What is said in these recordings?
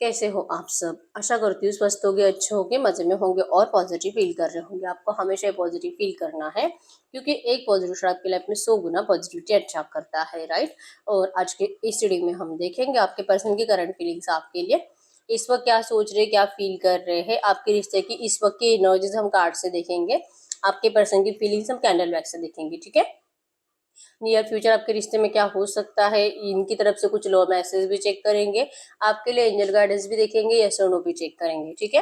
कैसे हो आप सब? आशा करती हूँ स्वस्थ होंगे, अच्छे होंगे, मज़े में होंगे और पॉजिटिव फील कर रहे होंगे। आपको हमेशा पॉजिटिव फील करना है क्योंकि एक पॉजिटिव शब्द आपकी लाइफ में 100 गुना पॉजिटिविटी अच्छा करता है, राइट? और आज के इस रीडिंग में हम देखेंगे आपके पर्सन की करंट फीलिंग्स आपके लिए। इस वक्त क्या सोच रहे, क्या फील कर रहे हैं, आपके रिश्ते की इस वक्त की एनर्जीज हम कार्ड से देखेंगे। आपके पर्सन की फीलिंग्स हम कैंडल वैक्स से देखेंगे, ठीक है? नियर फ्यूचर आपके रिश्ते में क्या हो सकता है, इनकी तरफ से कुछ लो मैसेज भी चेक करेंगे। आपके लिए एंजल गाइडेंस भी देखेंगे, यस और नो भी चेक करेंगे, ठीक है?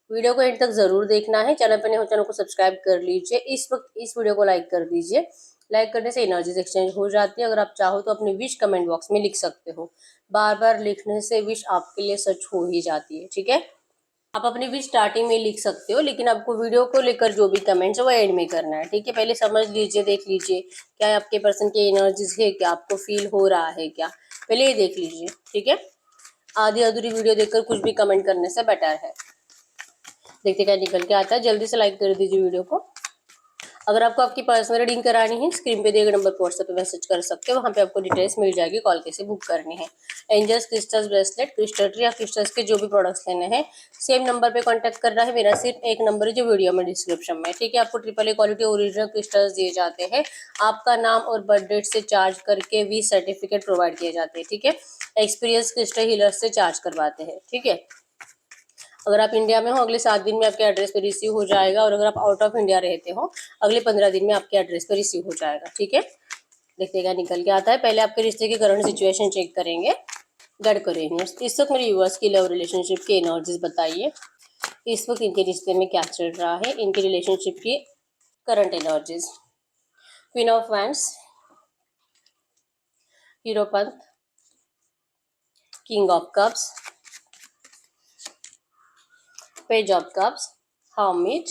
वीडियो को एंड तक जरूर देखना है। चैनल पर नए हो चैनल को सब्सक्राइब कर लीजिए। इस वक्त इस वीडियो को लाइक कर दीजिए। लाइक करने से एनर्जीज एक्सचेंज हो जाती है। अगर आप चाहो तो अपनी विश कमेंट बॉक्स में लिख सकते हो। बार बार लिखने से विश आपके लिए सच हो ही जाती है, ठीक है? आप अपनी भी स्टार्टिंग में लिख सकते हो, लेकिन आपको वीडियो को लेकर जो भी कमेंट्स है वो एंड में करना है, ठीक है? पहले समझ लीजिए, देख लीजिए क्या आपके पर्सन की एनर्जीज है, क्या आपको फील हो रहा है, क्या पहले ये देख लीजिए, ठीक है? आधी अधूरी वीडियो देखकर कुछ भी कमेंट करने से बेटर है। देखते क्या निकल के आता है। जल्दी से लाइक कर दीजिए वीडियो को। अगर आपको आपकी पर्सनल रीडिंग करानी है, स्क्रीन पे दिए गए नंबर पर व्हाट्सएप पे मैसेज कर सकते हो। वहाँ पे आपको डिटेल्स मिल जाएगी, कॉल कैसे बुक करनी है। Angels crystals bracelet, crystal tree या क्रिस्टल्स के जो भी प्रोडक्ट्स लेने हैं, सेम नंबर पे कांटेक्ट करना है। मेरा सिर्फ एक नंबर है जो वीडियो में डिस्क्रिप्शन में, ठीक है? आपको AAA क्वालिटी ओरिजिनल क्रिस्टल्स दिए जाते हैं। आपका नाम और बर्थ डेट से चार्ज करके 20 सर्टिफिकेट प्रोवाइड किए जाते हैं, ठीक है? एक्सपीरियंस क्रिस्टल हीलर से चार्ज करवाते हैं, ठीक है? अगर आप इंडिया में हो, अगले 7 दिन में आपके एड्रेस पे रिसीव हो जाएगा। और अगर आप आउट ऑफ इंडिया रहते हो, अगले 15 दिन में आपके एड्रेस पे रिसीव हो जाएगा, ठीक है? देखते क्या निकल के आता है। पहले आपके रिश्ते की करंट सिचुएशन चेक करेंगे। गाइड करो यूनिवर्स। इस वक्त मेरे व्यूअर्स की लव रिलेशनशिप की एनर्जीज बताइए। इस वक्त इनके रिश्ते में क्या चल रहा है, इनके रिलेशनशिप की current energies. Queen of wands, Hierophant, king of cups, page of cups, hermit,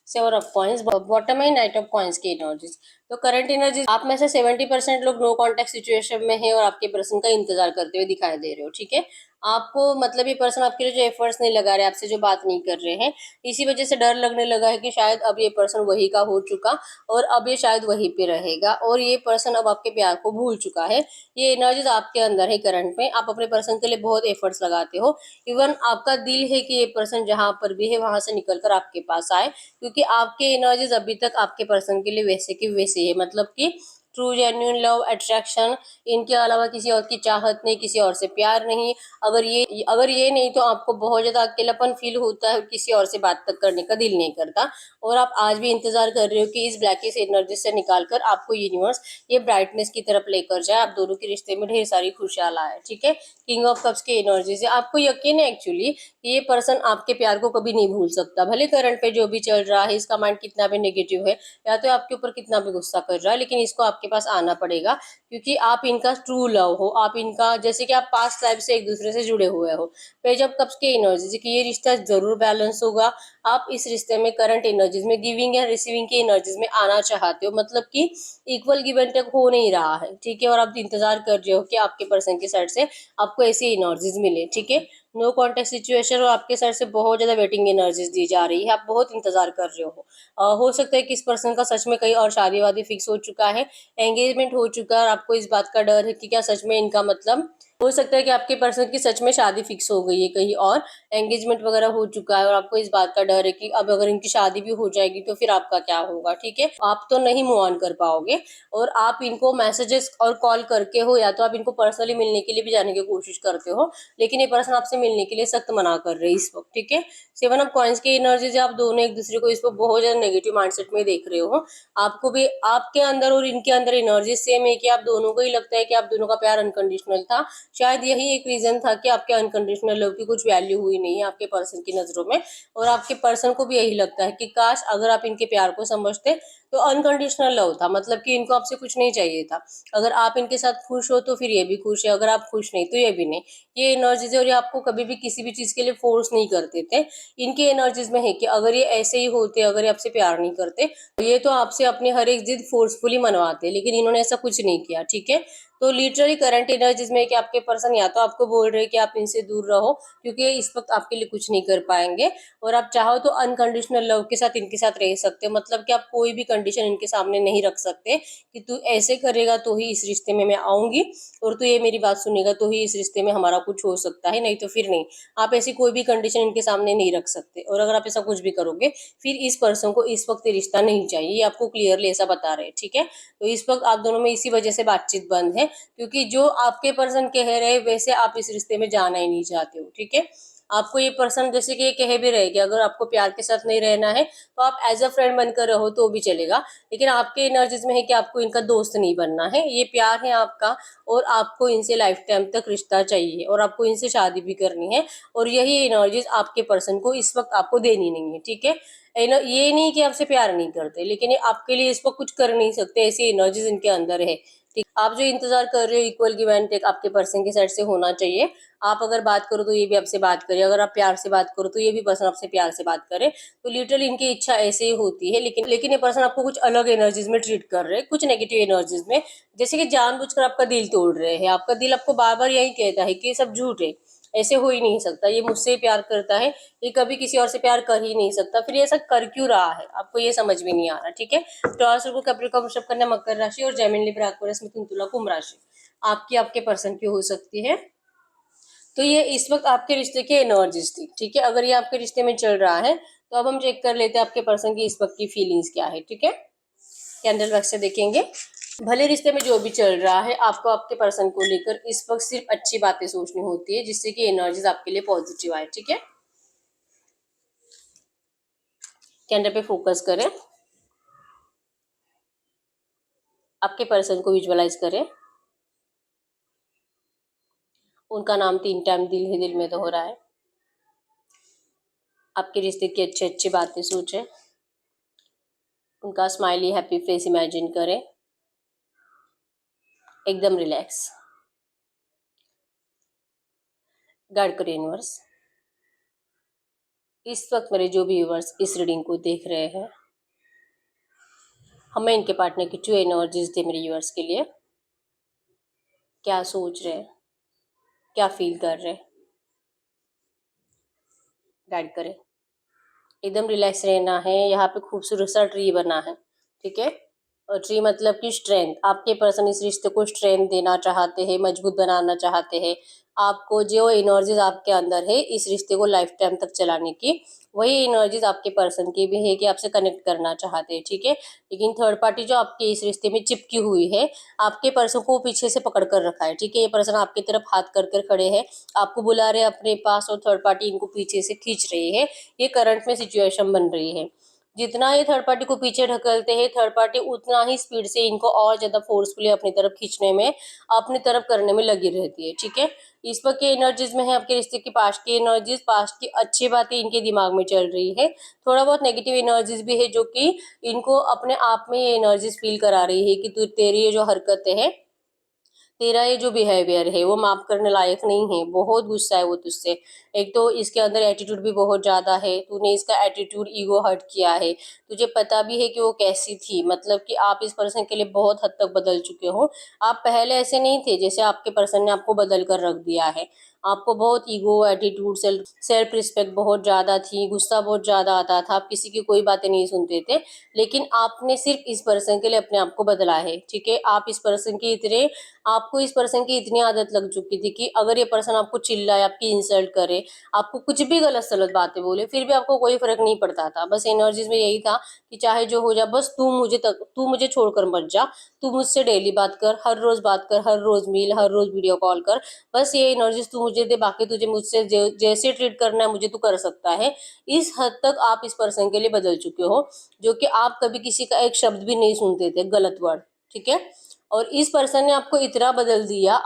seven of coins, bottom में नाइट ऑफ कॉइन्स की एनर्जीज। तो करंट एनर्जी आप में से 70% लोग नो कॉन्टेक्ट सिचुएशन में है और आपके पर्सन का इंतजार करते हुए दिखाई दे रहे हो, ठीक है? आपको मतलब ये पर्सन आपके लिए जो एफर्ट्स नहीं लगा रहे, आपसे जो बात नहीं कर रहे हैं, इसी वजह से डर लगने लगा है कि शायद अब ये पर्सन वही का हो चुका और अब ये शायद वहीं पे रहेगा और ये पर्सन अब आपके प्यार को भूल चुका है। ये एनर्जीज आपके अंदर है करंट में। आप अपने पर्सन के लिए बहुत एफर्ट्स लगाते हो। इवन आपका दिल है कि ये पर्सन जहां पर भी है वहां से निकलकर आपके पास आए, क्योंकि आपके एनर्जीज अभी तक आपके पर्सन के लिए वैसे की वैसे है। मतलब कि ट्रू जेन्युइन लव, अट्रैक्शन, इनके अलावा किसी और की चाहत नहीं, किसी और से प्यार नहीं। अगर ये नहीं तो आपको बहुत ज्यादा अकेलापन फील होता है, किसी और से बात तक करने का दिल नहीं करता। और आप आज भी इंतजार कर रहे हो कि इस ब्लैकिश एनर्जी से निकालकर आपको यूनिवर्स ये ब्राइटनेस की तरफ लेकर जाए, आप दोनों के रिश्ते में ढेर सारी खुशियां लाए, ठीक है? किंग ऑफ कप्स की एनर्जी से आपको यकीन है एक्चुअली ये पर्सन आपके प्यार को कभी नहीं भूल सकता। भले करंट पे जो भी चल रहा है, इसका माइंड कितना भी नेगेटिव है या तो आपके ऊपर कितना भी गुस्सा कर रहा है, लेकिन इसको आपके पास आना पड़ेगा क्योंकि आप इनका ट्रू लव हो। आप इनका जैसे कि आप पास्ट लाइफ से एक दूसरे से जुड़े हुए हो। पेज ऑफ कप्स की एनर्जी कि ये रिश्ता जरूर बैलेंस होगा। आप इस रिश्ते में करंट एनर्जीज में गिविंग या रिसीविंग की एनर्जीज में आना चाहते हो, मतलब कि इक्वल गिव एंड टेक हो नहीं रहा है, ठीक है? और आप इंतजार कर रहे हो कि आपके पर्सन की साइड से आपको ऐसी एनर्जीज मिले, ठीक है? नो कॉन्टेक्ट सिचुएशन और आपके साइड से बहुत ज्यादा वेटिंग एनर्जीज दी जा रही है। आप बहुत इंतजार कर रहे हो। हो सकता है कि इस पर्सन का सच में कहीं और शादी वादी फिक्स हो चुका है, एंगेजमेंट हो चुका है और आपको इस बात का डर है कि क्या सच में इनका मतलब हो सकता है कि आपके पर्सन की सच में शादी फिक्स हो गई है, कहीं और एंगेजमेंट वगैरह हो चुका है और आपको इस बात का डर है कि अब अगर इनकी शादी भी हो जाएगी तो फिर आपका क्या होगा, ठीक है? आप तो नहीं मूव ऑन कर पाओगे और आप इनको मैसेजेस और कॉल करके हो या तो आप इनको पर्सनली मिलने के लिए भी जाने की कोशिश करते हो, लेकिन ये पर्सन आपसे मिलने के लिए सख्त मना कर रहे हैं इस वक्त, ठीक है? सेवन ऑफ कॉइन्स की एनर्जी आप दोनों एक दूसरे को इस वक्त बहुत ज्यादा नेगेटिव माइंडसेट में देख रहे हो। आपको भी आपके अंदर और इनके अंदर एनर्जी सेम है कि आप दोनों को ही लगता है कि आप दोनों का प्यार अनकंडीशनल था। शायद यही एक रीजन था कि आपके अनकंडीशनल लव की कुछ वैल्यू हुई नहीं है आपके पर्सन की नजरों में। और आपके पर्सन को भी यही लगता है कि काश अगर आप इनके प्यार को समझते तो अनकंडीशनल लव था, मतलब कि इनको आपसे कुछ नहीं चाहिए था। अगर आप इनके साथ खुश हो तो फिर ये भी खुश है, अगर आप खुश नहीं तो ये भी नहीं। ये एनर्जीज और ये आपको कभी भी किसी भी चीज के लिए फोर्स नहीं करते थे। इनके एनर्जीज में है कि अगर ये ऐसे ही होते, अगर ये आपसे प्यार नहीं करते, तो ये तो आपसे अपनी हर एक जिद फोर्सफुली मनवाते, लेकिन इन्होंने ऐसा कुछ नहीं किया, ठीक है? तो लिटरली करंट एनर्जीज में कि आपके पर्सन या तो आपको बोल रहे हैं कि आप इनसे दूर रहो क्योंकि इस वक्त आपके लिए कुछ नहीं कर पाएंगे, और आप चाहो तो अनकंडीशनल लव के साथ इनके साथ रह सकते हो। मतलब कि आप कोई भी कंडीशन इनके सामने नहीं रख सकते कि तू ऐसे करेगा तो ही इस रिश्ते में मैं आऊंगी, और तू ये मेरी बात सुनेगा तो ही इस रिश्ते में हमारा कुछ हो सकता है, नहीं तो फिर नहीं। आप ऐसी कोई भी कंडीशन इनके सामने नहीं रख सकते, और अगर आप ऐसा कुछ भी करोगे फिर इस पर्सन को इस वक्त ये रिश्ता नहीं चाहिए, ये आपको क्लियरली ऐसा बता रहे हैं, ठीक है। तो इस वक्त आप दोनों में इसी वजह से बातचीत बंद है, क्योंकि जो आपके पर्सन कह रहे हैं वैसे आप इस रिश्ते में जाना ही नहीं चाहते हो, ठीक है। आपको ये पर्सन जैसे कि ये कह भी रहे कि अगर आपको प्यार के साथ नहीं रहना है तो आप एज अ फ्रेंड बनकर रहो तो भी चलेगा, लेकिन आपके एनर्जीज में है कि आपको इनका दोस्त नहीं बनना है, ये प्यार है आपका, और आपको इनसे लाइफ टाइम तक रिश्ता चाहिए, और आपको इनसे शादी भी करनी है, और यही एनर्जीज आपके पर्सन को इस वक्त आपको देनी नहीं है, ठीक है। ये नहीं कि आपसे प्यार नहीं करते, लेकिन ये आपके लिए इस वक्त कुछ कर नहीं सकते, ऐसी एनर्जीज इनके अंदर है, ठीक। आप जो इंतजार कर रहे हो इक्वल गिव एंड टेक आपके पर्सन की साइड से होना चाहिए। आप अगर बात करो तो ये भी आपसे बात करे, अगर आप प्यार से बात करो तो ये भी पर्सन आपसे प्यार से बात करे, तो लिटरली इनकी इच्छा ऐसे ही होती है, लेकिन ये पर्सन आपको कुछ अलग एनर्जीज में ट्रीट कर रहे हैं, कुछ नेगेटिव एनर्जीज में, जैसे कि जानबूझकर आपका दिल तोड़ रहे हैं। आपका दिल आपको बार बार यही कहता है कि ये सब झूठ है, ऐसे हो ही नहीं सकता, ये मुझसे ही प्यार करता है, ये कभी किसी और से प्यार कर ही नहीं सकता, फिर ये ऐसा कर क्यों रहा है, आपको ये समझ में नहीं आ रहा, ठीक है। टॉरस को कैप्रिकॉर्न वृषभ कन्या मकर राशि और जेमिनी लिब्रा एक्वेरियस मिथुन तुला कुंभ राशि आपकी आपके पर्सन की हो सकती है। तो ये इस वक्त आपके रिश्ते की एनर्जीज थी, ठीक है। अगर ये आपके रिश्ते में चल रहा है तो अब हम चेक कर लेते हैं आपके पर्सन की इस वक्त की फीलिंग्स क्या है, ठीक है। कैंडल वैक्स से देखेंगे। भले रिश्ते में जो भी चल रहा है, आपको आपके पर्सन को लेकर इस वक्त सिर्फ अच्छी बातें सोचनी होती है जिससे कि एनर्जीज आपके लिए पॉजिटिव आए, ठीक है। कैंडल पे फोकस करें, आपके पर्सन को विजुअलाइज करें, उनका नाम 3 टाइम दिल ही दिल में तो हो रहा है, आपके रिश्ते की अच्छी अच्छी बातें सोचें, उनका स्माइली हैप्पी फेस इमेजिन करें, एकदम रिलैक्स। गाइड करें यूनिवर्स, इस वक्त मेरे जो भी व्यूअर्स इस रीडिंग को देख रहे हैं, हमें इनके पार्टनर की जो एनर्जीज दे मेरे व्यूअर्स के लिए, क्या सोच रहे हैं, क्या फील कर रहे हैं, गाइड करें। एकदम रिलैक्स रहना है। यहाँ पे खूबसूरत सा ट्री बना है, ठीक है। और ट्री मतलब कि स्ट्रेंथ, आपके पर्सन इस रिश्ते को स्ट्रेंथ देना चाहते हैं, मजबूत बनाना चाहते हैं। आपको जो एनर्जीज आपके अंदर है इस रिश्ते को लाइफ टाइम तक चलाने की, वही एनर्जीज आपके पर्सन की भी है कि आपसे कनेक्ट करना चाहते हैं, ठीक है। लेकिन थर्ड पार्टी जो आपके इस रिश्ते में चिपकी हुई है, आपके पर्सन को पीछे से पकड़ कर रखा है, ठीक है। ये पर्सन आपकी तरफ हाथ कर कर खड़े हैं, आपको बुला रहे हैं अपने पास, और थर्ड पार्टी इनको पीछे से खींच रही है। ये करंट में सिचुएशन बन रही है। जितना ये थर्ड पार्टी को पीछे ढकलते हैं, थर्ड पार्टी उतना ही स्पीड से इनको और ज्यादा फोर्सफुली अपनी तरफ खींचने में, अपनी तरफ करने में लगी रहती है, ठीक है। इस वक्त की एनर्जीज में है आपके रिश्ते की पास्ट की एनर्जीज, पास्ट की अच्छी बातें इनके दिमाग में चल रही है, थोड़ा बहुत नेगेटिव एनर्जीज भी है जो कि इनको अपने आप में ये एनर्जीज फील करा रही है कि तू तेरी ये जो हरकतें है, तेरा ये जो बिहेवियर है वो माफ करने लायक नहीं है, बहुत गुस्सा है वो तुझसे। एक तो इसके अंदर एटीट्यूड भी बहुत ज्यादा है, तूने इसका एटीट्यूड ईगो हर्ट किया है, तुझे पता भी है कि वो कैसी थी, मतलब कि आप इस पर्सन के लिए बहुत हद तक बदल चुके हो। आप पहले ऐसे नहीं थे जैसे आपके पर्सन ने आपको बदल कर रख दिया है। आपको बहुत ईगो एटीट्यूड सेल्फ रिस्पेक्ट बहुत ज्यादा थी, गुस्सा बहुत ज्यादा आता था, आप किसी की कोई बातें नहीं सुनते थे, लेकिन आपने सिर्फ इस पर्सन के लिए अपने आप को बदला है, ठीक है। आप इस पर्सन की इतने आपको इस पर्सन की इतनी आदत लग चुकी थी कि अगर ये पर्सन आपको चिल्लाए, आपकी इंसल्ट करे, आपको कुछ भी गलत सलत बातें बोले, फिर भी आपको कोई फर्क नहीं पड़ता था। बस एनर्जीज में यही था कि चाहे जो हो जाए, बस तू मुझे छोड़कर मत जा, तू मुझसे डेली बात कर, हर रोज बात कर, हर रोज मिल, हर रोज वीडियो कॉल कर, बस ये एनर्जीज तू मुझे दे, बाकी तुझे मुझसे जैसे ट्रीट करना है मुझे तू कर सकता है। इस हद तक आप इस पर्सन के लिए बदल चुके हो, जो कि आप कभी किसी का एक शब्द भी नहीं सुनते थे गलत वर्ड, ठीक है। और इस पर्सन ने आपको इतना बदल दिया,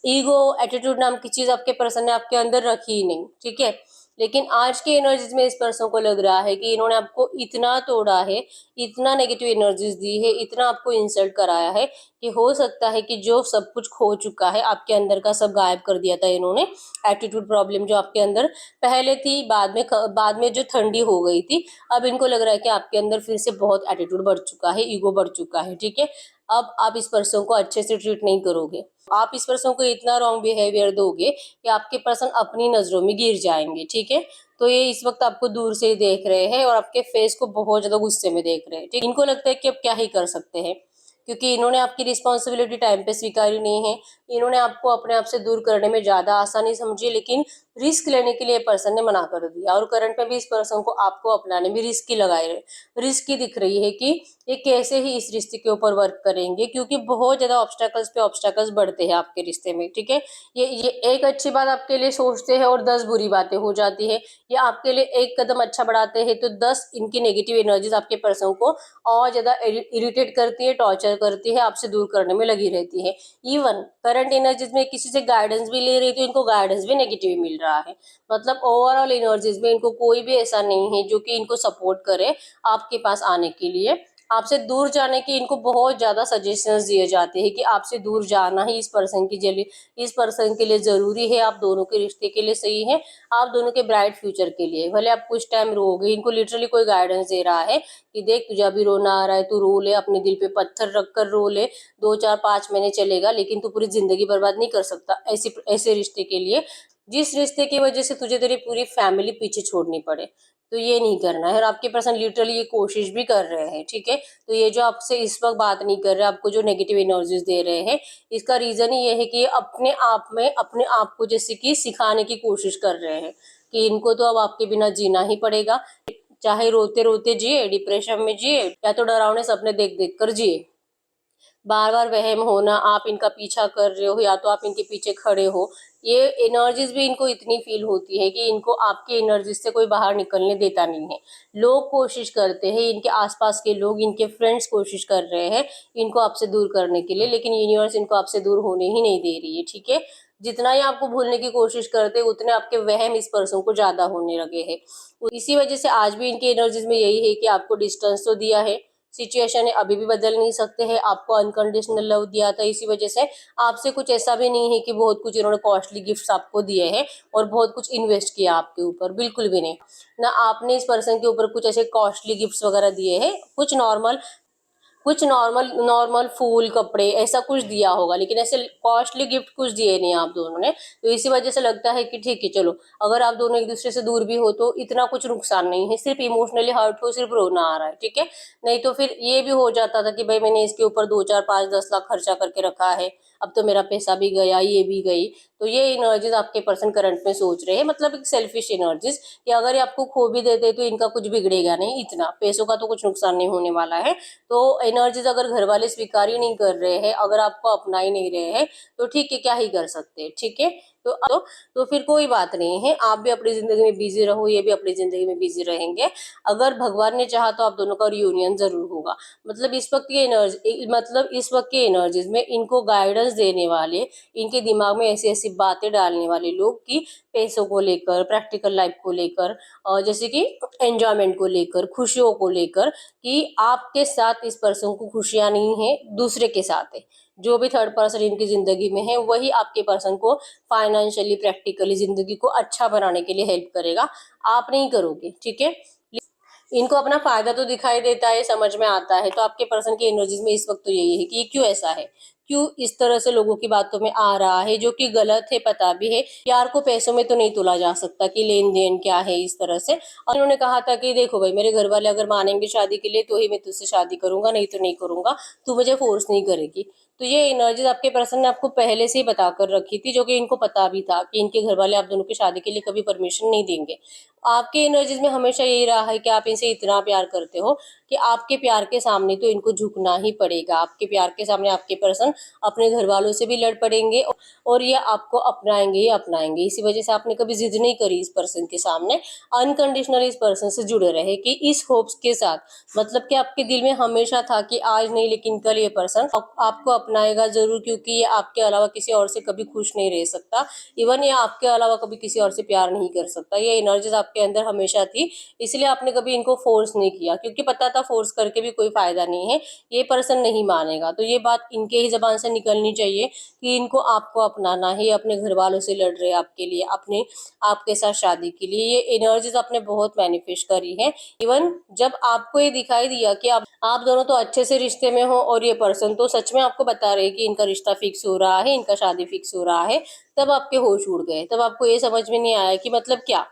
ईगो एटीट्यूड नाम की चीज आपके पर्सन ने आपके अंदर रखी ही नहीं, ठीक है। लेकिन आज के एनर्जीज में इस पर्सन को लग रहा है कि इन्होंने आपको इतना तोड़ा है, इतना नेगेटिव एनर्जीज दी है, इतना आपको इंसल्ट कराया है कि हो सकता है कि जो सब कुछ खो चुका है आपके अंदर का सब गायब कर दिया था इन्होंने। एटीट्यूड प्रॉब्लम जो आपके अंदर पहले थी, बाद में जो ठंडी हो गई थी, अब इनको लग रहा है कि आपके अंदर फिर से बहुत एटीट्यूड बढ़ चुका है, ईगो बढ़ चुका है, ठीक है। अब आप इस पर्सन को अच्छे से ट्रीट नहीं करोगे, आप इस पर्सन को इतना रॉन्ग बिहेवियर दोगे कि आपके पर्सन अपनी नजरों में गिर जाएंगे, ठीक है। तो ये इस वक्त आपको दूर से ही देख रहे हैं और आपके फेस को बहुत ज्यादा गुस्से में देख रहे हैं, ठीक। इनको लगता है कि अब क्या ही कर सकते हैं, क्योंकि इन्होंने आपकी रिस्पॉन्सिबिलिटी टाइम पे स्वीकारी नहीं है। इन्होंने आपको अपने आप से दूर करने में ज्यादा आसानी समझी, लेकिन रिस्क लेने के लिए पर्सन ने मना कर दिया। और करंट में भी इस पर्सन को आपको अपनाने में रिस्क ही लगाए रहे, रिस्क ही दिख रही है कि ये कैसे ही इस रिश्ते के ऊपर वर्क करेंगे, क्योंकि बहुत ज्यादा ऑब्स्टेकल्स पे ऑब्स्टेकल्स बढ़ते हैं आपके रिश्ते में, ठीक है। ये एक अच्छी बात आपके लिए सोचते हैं और 10 बुरी बातें हो जाती है। ये आपके लिए एक कदम अच्छा बढ़ाते हैं तो 10 इनकी नेगेटिव एनर्जीज आपके पर्सन को और ज्यादा इरिटेट करती है, टॉर्चर करती है, आपसे दूर करने में लगी रहती है। इवन करंट एनर्जीज में किसी से गाइडेंस भी ले रही तो इनको गाइडेंस भी नेगेटिव मिल रहा है। मतलब ओवरऑल एनर्जीज में इनको कोई भी ऐसा नहीं है जो कि इनको सपोर्ट करे आपके पास आने के लिए। आपसे दूर जाने के इनको बहुत ज्यादा सजेशंस दिए जाते हैं कि आपसे दूर जाना ही इस पर्सन के लिए जरूरी है, आप दोनों के रिश्ते के लिए सही है, आप दोनों के ब्राइट फ्यूचर के लिए। भले आप कुछ टाइम रोओगे, इनको लिटरली कोई गाइडेंस दे रहा है कि देख तुझे अभी रोना आ रहा है, तू रो ले, अपने दिल पे पत्थर रख कर रो ले, 2 4 5 महीने चलेगा, लेकिन तू पूरी जिंदगी बर्बाद नहीं कर सकता ऐसे ऐसे रिश्ते के लिए, जिस रिश्ते की वजह से तुझे तेरी पूरी फैमिली पीछे छोड़नी पड़े। तो ये नहीं करना है, और आपके पर्सन लिटरली ये कोशिश भी कर रहे हैं, ठीक है। तो ये जो आपसे इस वक्त बात नहीं कर रहे, आपको जो नेगेटिव एनर्जीज दे रहे हैं, इसका रीजन ही ये है कि ये अपने आप में अपने आप को जैसे कि सिखाने की कोशिश कर रहे हैं कि इनको तो अब आपके बिना जीना ही पड़ेगा, चाहे रोते रोते जिए, डिप्रेशन में जिए, या तो डरावने सपने देख देख कर जिए। बार बार वहम होना, आप इनका पीछा कर रहे हो या तो आप इनके पीछे खड़े हो, ये एनर्जीज भी इनको इतनी फील होती है कि इनको आपकी एनर्जीज से कोई बाहर निकलने देता नहीं है। लोग कोशिश करते हैं, इनके आसपास के लोग, इनके फ्रेंड्स कोशिश कर रहे हैं इनको आपसे दूर करने के लिए, लेकिन यूनिवर्स इनको आपसे दूर होने ही नहीं दे रही है, ठीक है। जितना ही आपको भूलने की कोशिश करते हैं उतने आपके वहम इस पर्सन को ज्यादा होने लगे हैं। इसी वजह से आज भी इनकी एनर्जीज में यही है कि आपको डिस्टेंस तो दिया है, सिचुएशन है अभी भी बदल नहीं सकते हैं, आपको अनकंडीशनल लव दिया था, इसी वजह से आपसे कुछ ऐसा भी नहीं है कि बहुत कुछ इन्होंने कॉस्टली गिफ्ट्स आपको दिए हैं और बहुत कुछ इन्वेस्ट किया आपके ऊपर, बिल्कुल भी नहीं। ना आपने इस पर्सन के ऊपर कुछ ऐसे कॉस्टली गिफ्ट्स वगैरह दिए हैं, कुछ नॉर्मल नॉर्मल फूल कपड़े ऐसा कुछ दिया होगा, लेकिन ऐसे कॉस्टली गिफ्ट कुछ दिए नहीं आप दोनों ने। तो इसी वजह से लगता है कि ठीक है चलो, अगर आप दोनों एक दूसरे से दूर भी हो तो इतना कुछ नुकसान नहीं है, सिर्फ इमोशनली हर्ट हो, सिर्फ रोना आ रहा है, ठीक है। नहीं तो फिर ये भी हो जाता था कि भाई मैंने इसके ऊपर 2 4 5 10 लाख खर्चा करके रखा है, अब तो मेरा पैसा भी गया, ये भी गई। तो ये एनर्जीज आपके पर्सन करंट में सोच रहे हैं, मतलब एक सेल्फिश एनर्जीज कि अगर ये आपको खो भी देते तो इनका कुछ बिगड़ेगा नहीं, इतना पैसों का तो कुछ नुकसान नहीं होने वाला है। तो एनर्जीज अगर घर वाले स्वीकार ही नहीं कर रहे हैं, अगर आपको अपना ही नहीं रहे हैं, तो ठीक है, क्या ही कर सकते हैं, ठीक है। तो फिर कोई बात नहीं है, आप भी अपनी जिंदगी में बिजी रहो, ये भी अपनी जिंदगी में बिजी रहेंगे। अगर भगवान ने चाहा तो आप दोनों का रियूनियन जरूर होगा। मतलब इस वक्त की एनर्जीज में इनको गाइडेंस देने वाले, इनके दिमाग में ऐसी ऐसी बातें डालने वाले लोग कि पैसों को लेकर, प्रैक्टिकल लाइफ को लेकर, और जैसे कि एंजॉयमेंट को लेकर, खुशियों को लेकर, कि आपके साथ इस पर्सन को खुशियां नहीं है, दूसरे के साथ है। जो भी थर्ड पर्सन इनकी जिंदगी में है वही आपके पर्सन को फाइनेंशियली, प्रैक्टिकली जिंदगी को अच्छा बनाने के लिए हेल्प करेगा, आप नहीं करोगे, ठीक है। इनको अपना फायदा तो दिखाई देता है, समझ में आता है। तो आपके पर्सन की एनर्जीज में इस वक्त तो यही है कि ये क्यों ऐसा है, क्यों इस तरह से लोगों की बातों में आ रहा है, जो कि गलत है, पता भी है। प्यार को पैसों में तो नहीं तोला जा सकता कि लेन देन क्या है इस तरह से। और उन्होंने कहा था कि देखो भाई, मेरे घर वाले अगर मानेंगे शादी के लिए तो ही मैं तुझसे शादी करूंगा, नहीं तो नहीं करूंगा, तू मुझे फोर्स नहीं करेगी। तो ये एनर्जीज आपके पर्सन ने आपको पहले से ही बता कर रखी थी, जो कि इनको पता भी था कि इनके घर वाले आप दोनों की शादी के लिए कभी परमिशन नहीं देंगे। आपके एनर्जीज में हमेशा यही रहा है कि आप इनसे इतना प्यार करते हो कि आपके प्यार के सामने तो इनको झुकना ही पड़ेगा। आपके प्यार के सामने आपके पर्सन अपने घर वालों से भी लड़ पड़ेंगे और ये आपको अपनाएंगे ही अपनाएंगे। इसी वजह से आपने कभी जिद नहीं करी इस पर्सन के सामने, अनकंडीशनली इस पर्सन से जुड़े रहे कि इस होप्स के साथ, मतलब कि आपके दिल में हमेशा था कि आज नहीं लेकिन कल ये पर्सन आपको अपनाएगा जरूर, क्योंकि ये आपके अलावा किसी और से कभी खुश नहीं रह सकता, इवन ये आपके अलावा कभी किसी और से प्यार नहीं कर सकता। ये एनर्जीज आपके अंदर हमेशा थी, इसलिए आपने कभी इनको फोर्स नहीं किया, क्योंकि पता था फोर्स करके भी कोई फायदा नहीं है, ये पर्सन नहीं मानेगा। तो ये बात इनके ही जबान से निकलनी चाहिए कि इनको आपको अपनाना है, अपने घर वालों से लड़ रहे हैं आपके लिए, अपने आपके साथ शादी के लिए। ये एनर्जीज आपने बहुत मैनिफेस्ट करी है। इवन जब आपको ये दिखाई दिया कि आप दोनों तो अच्छे से रिश्ते में हो और ये पर्सन तो सच में आपको बता रहे कि इनका रिश्ता फिक्स हो रहा है, इनका शादी फिक्स हो रहा है, तब आपके होश उड़ गए। तब आपको ये समझ में नहीं आया कि मतलब क्या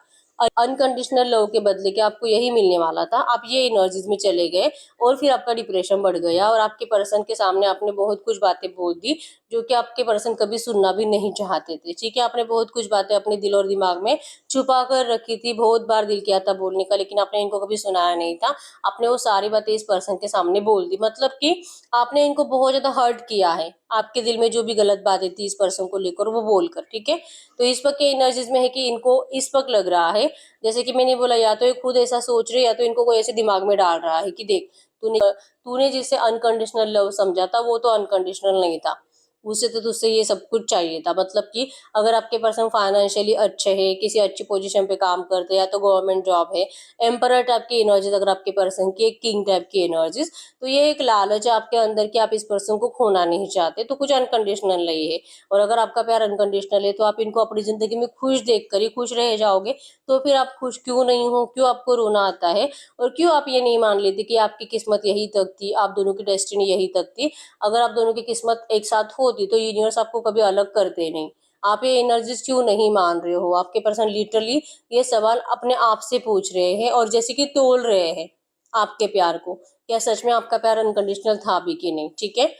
अनकंडीशनल लव के बदले कि आपको यही मिलने वाला था। आप ये एनर्जीज में चले गए और फिर आपका डिप्रेशन बढ़ गया और आपके पर्सन के सामने आपने बहुत कुछ बातें बोल दी जो कि आपके पर्सन कभी सुनना भी नहीं चाहते थे। ठीक है, आपने बहुत कुछ बातें अपने दिल और दिमाग में छुपा कर रखी थी, बहुत बार दिल किया था बोलने का, लेकिन आपने इनको कभी सुनाया नहीं था। आपने वो सारी बातें इस पर्सन के सामने बोल दी, मतलब कि आपने इनको बहुत ज्यादा हर्ट किया है। आपके दिल में जो भी गलत बातें थी इस पर्सन को लेकर वो बोलकर। ठीक है, तो इस वक्त के एनर्जीज में है कि इनको इस वक्त लग रहा है, जैसे कि मैंने बोला, या तो ये खुद ऐसा सोच रहे या तो इनको कोई ऐसे दिमाग में डाल रहा है कि देख, तूने तूने जिसे अनकंडीशनल लव समझा था वो तो अनकंडीशनल नहीं था, उसे तो तुझसे ये सब कुछ चाहिए था। मतलब कि अगर आपके पर्सन फाइनेंशियली अच्छे है, किसी अच्छी पोजीशन पे काम करते हैं, या तो गवर्नमेंट जॉब है, एम्परर टाइप की एनर्जीज अगर आपके पर्सन की, किंग टाइप की एनर्जीज, तो ये एक लालच है आपके अंदर कि आप इस पर्सन को खोना नहीं चाहते, तो कुछ अनकंडीशनल नहीं है। और अगर आपका प्यार अनकंडीशनल है तो आप इनको अपनी जिंदगी में खुश देख कर ही खुश रह जाओगे। तो फिर आप खुश क्यों नहीं हो, क्यों आपको रोना आता है, और क्यों आप ये नहीं मान लेते कि आपकी किस्मत यही तक थी, आप दोनों की डेस्टिनी यही तक थी। अगर आप दोनों की किस्मत एक साथ होती तो यूनिवर्स आपको कभी अलग करते नहीं। आप ये एनर्जीज क्यों नहीं मान रहे हो? आपके पर्सन लिटरली ये सवाल अपने आप से पूछ रहे हैं और जैसे कि तोल रहे हैं आपके प्यार को, क्या सच में आपका प्यार अनकंडीशनल था भी कि नहीं। ठीक है,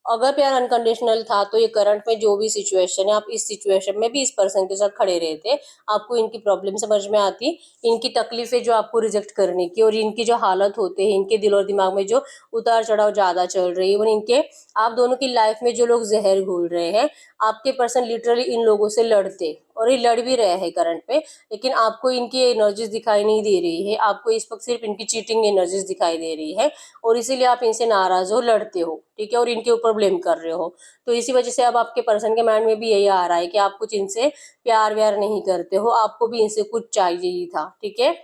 अगर प्यार अनकंडीशनल था तो ये करंट में जो भी सिचुएशन है, आप इस सिचुएशन में भी इस पर्सन के साथ खड़े रहते, आपको इनकी प्रॉब्लम समझ में आती, इनकी तकलीफें जो आपको रिजेक्ट करने की, और इनकी जो हालत होते हैं, इनके दिल और दिमाग में जो उतार चढ़ाव ज्यादा चल रही है, इनके आप दोनों की लाइफ में जो लोग जहर घोल रहे हैं, आपके पर्सन लिटरली इन लोगों से लड़ते, और ये लड़ भी रहे हैं करंट पे, लेकिन आपको इनकी एनर्जीज दिखाई नहीं दे रही है। आपको इस वक्त सिर्फ इनकी चीटिंग एनर्जीज दिखाई दे रही है, और इसीलिए आप इनसे नाराज हो, लड़ते हो। ठीक है, और इनके ऊपर ब्लेम कर रहे हो। तो इसी वजह से अब आपके पर्सन के माइंड में भी यही आ रहा है कि आप कुछ इनसे प्यार व्यार नहीं करते हो, आपको भी इनसे कुछ चाहिए ही था। ठीक है,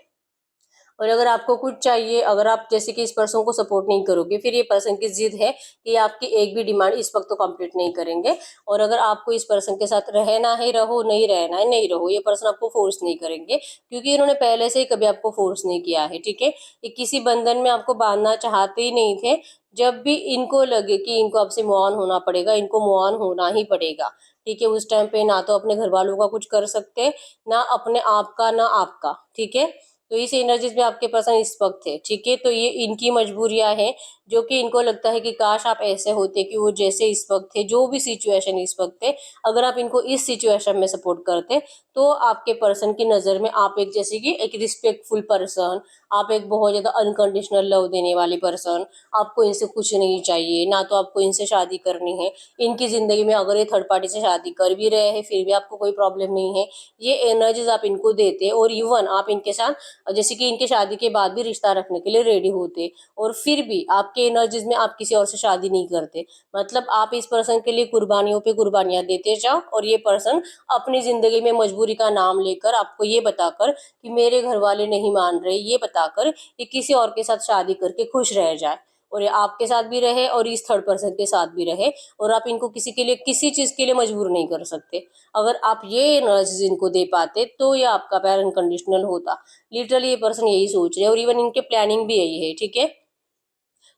और अगर आपको कुछ चाहिए, अगर आप जैसे कि इस पर्सन को सपोर्ट नहीं करोगे, फिर ये पर्सन की जिद है कि आपकी एक भी डिमांड इस वक्त तो कंप्लीट नहीं करेंगे। और अगर आपको इस पर्सन के साथ रहना है रहो, नहीं रहना है नहीं रहो, ये पर्सन आपको फोर्स नहीं करेंगे, क्योंकि इन्होंने पहले से ही कभी आपको फोर्स नहीं किया है। ठीक है, ये किसी बंधन में आपको बांधना चाहते ही नहीं थे। जब भी इनको लगे कि इनको आपसे मूव ऑन होना पड़ेगा, इनको मूव ऑन होना ही पड़ेगा। ठीक है, उस टाइम पे ना तो अपने घर वालों का कुछ कर सकते, ना अपने आप का, ना आपका। ठीक है, तो इस एनर्जीज में आपके पर्सन इस वक्त है। ठीक है, तो ये इनकी मजबूरियां हैं, जो कि इनको लगता है कि काश आप ऐसे होते कि वो जैसे इस वक्त है, जो भी सिचुएशन इस वक्त है, अगर आप इनको इस सिचुएशन में सपोर्ट करते तो आपके पर्सन की नजर में आप एक जैसे कि एक रिस्पेक्टफुल पर्सन, आप एक बहुत ज्यादा अनकंडीशनल लव देने वाली पर्सन, आपको इनसे कुछ नहीं चाहिए, ना तो आपको इनसे शादी करनी है। इनकी जिंदगी में अगर ये थर्ड पार्टी से शादी कर भी रहे हैं फिर भी आपको कोई प्रॉब्लम नहीं है। ये एनर्जीज आप इनको देते, और इवन आप इनके साथ जैसे कि इनके शादी के बाद भी रिश्ता रखने के लिए रेडी होते, और फिर भी आपके एनर्जीज में आप किसी और से शादी नहीं करते। मतलब आप इस पर्सन के लिए कुर्बानियों पे कुर्बानियां देते जाओ, और ये पर्सन अपनी जिंदगी में मजबूरी का नाम लेकर आपको ये बताकर कि मेरे घर वाले नहीं मान रहे, ये बताकर ये किसी और के साथ शादी करके खुश रह जाए, और ये आपके साथ भी रहे और इस थर्ड पर्सन के साथ भी रहे, और आप इनको किसी के लिए किसी चीज के लिए मजबूर नहीं कर सकते। अगर आप ये एनर्जीज इनको दे पाते तो ये आपका प्यार अनकंडीशनल होता। लिटरली ये पर्सन यही सोच रहे हैं, और इवन इनके प्लानिंग भी यही है। ठीक है,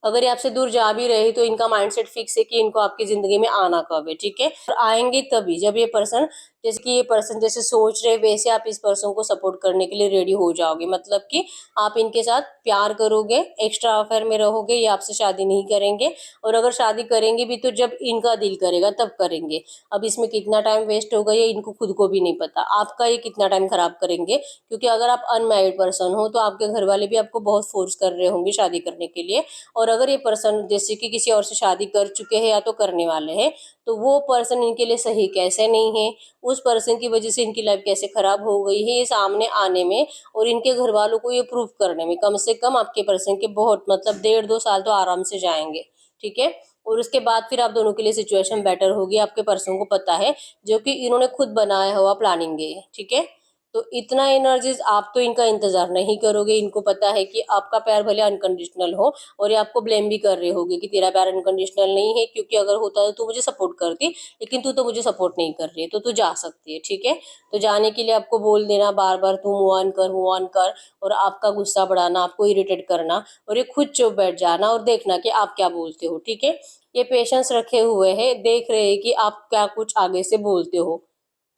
अगर ये आपसे दूर जा भी रहे तो इनका माइंडसेट फिक्स है कि इनको आपकी जिंदगी में आना कब है। ठीक है, और आएंगे तभी जब ये पर्सन, जैसे कि ये पर्सन जैसे सोच रहे वैसे आप इस पर्सन को सपोर्ट करने के लिए रेडी हो जाओगे। मतलब कि आप इनके साथ प्यार करोगे, एक्स्ट्रा अफेयर में रहोगे, ये आपसे शादी नहीं करेंगे, और अगर शादी करेंगे भी तो जब इनका दिल करेगा तब करेंगे। अब इसमें कितना टाइम वेस्ट होगा ये इनको खुद को भी नहीं पता, आपका ये कितना टाइम खराब करेंगे, क्योंकि अगर आप अनमैरिड पर्सन हो तो आपके घर वाले भी आपको बहुत फोर्स कर रहे होंगे शादी करने के लिए। और अगर ये पर्सन जैसे कि किसी और से शादी कर चुके हैं या तो करने वाले हैं, तो वो पर्सन इनके लिए सही कैसे नहीं है, उस पर्सन की वजह से इनकी लाइफ कैसे खराब हो गई है, ये सामने आने में और इनके घर वालों को ये प्रूफ करने में कम से कम आपके पर्सन के बहुत मतलब 1.5-2 साल तो आराम से जाएंगे। ठीक है, और उसके बाद फिर आप दोनों के लिए सिचुएशन बेटर होगी, आपके पर्सन को पता है, जो कि इन्होंने खुद बनाया हुआ प्लानिंग है। ठीक है, तो इतना एनर्जीज आप तो इनका इंतजार नहीं करोगे। इनको पता है कि आपका प्यार भले अनकंडीशनल हो और ये आपको ब्लेम भी कर रहे होगे कि तेरा प्यार अनकंडीशनल नहीं है, क्योंकि अगर होता तो तू मुझे सपोर्ट करती, लेकिन तू तो मुझे सपोर्ट नहीं कर रही है, तो तू जा सकती है, ठीक है। तो जाने के लिए आपको बोल देना बार बार तू मूव ऑन कर, मूव ऑन कर, और आपका गुस्सा बढ़ाना, आपको इरिटेट करना, और ये खुद चुप बैठ जाना और देखना कि आप क्या बोलते हो, ठीक है। ये पेशेंस रखे हुए है, देख रहे हैं कि आप क्या कुछ आगे से बोलते हो।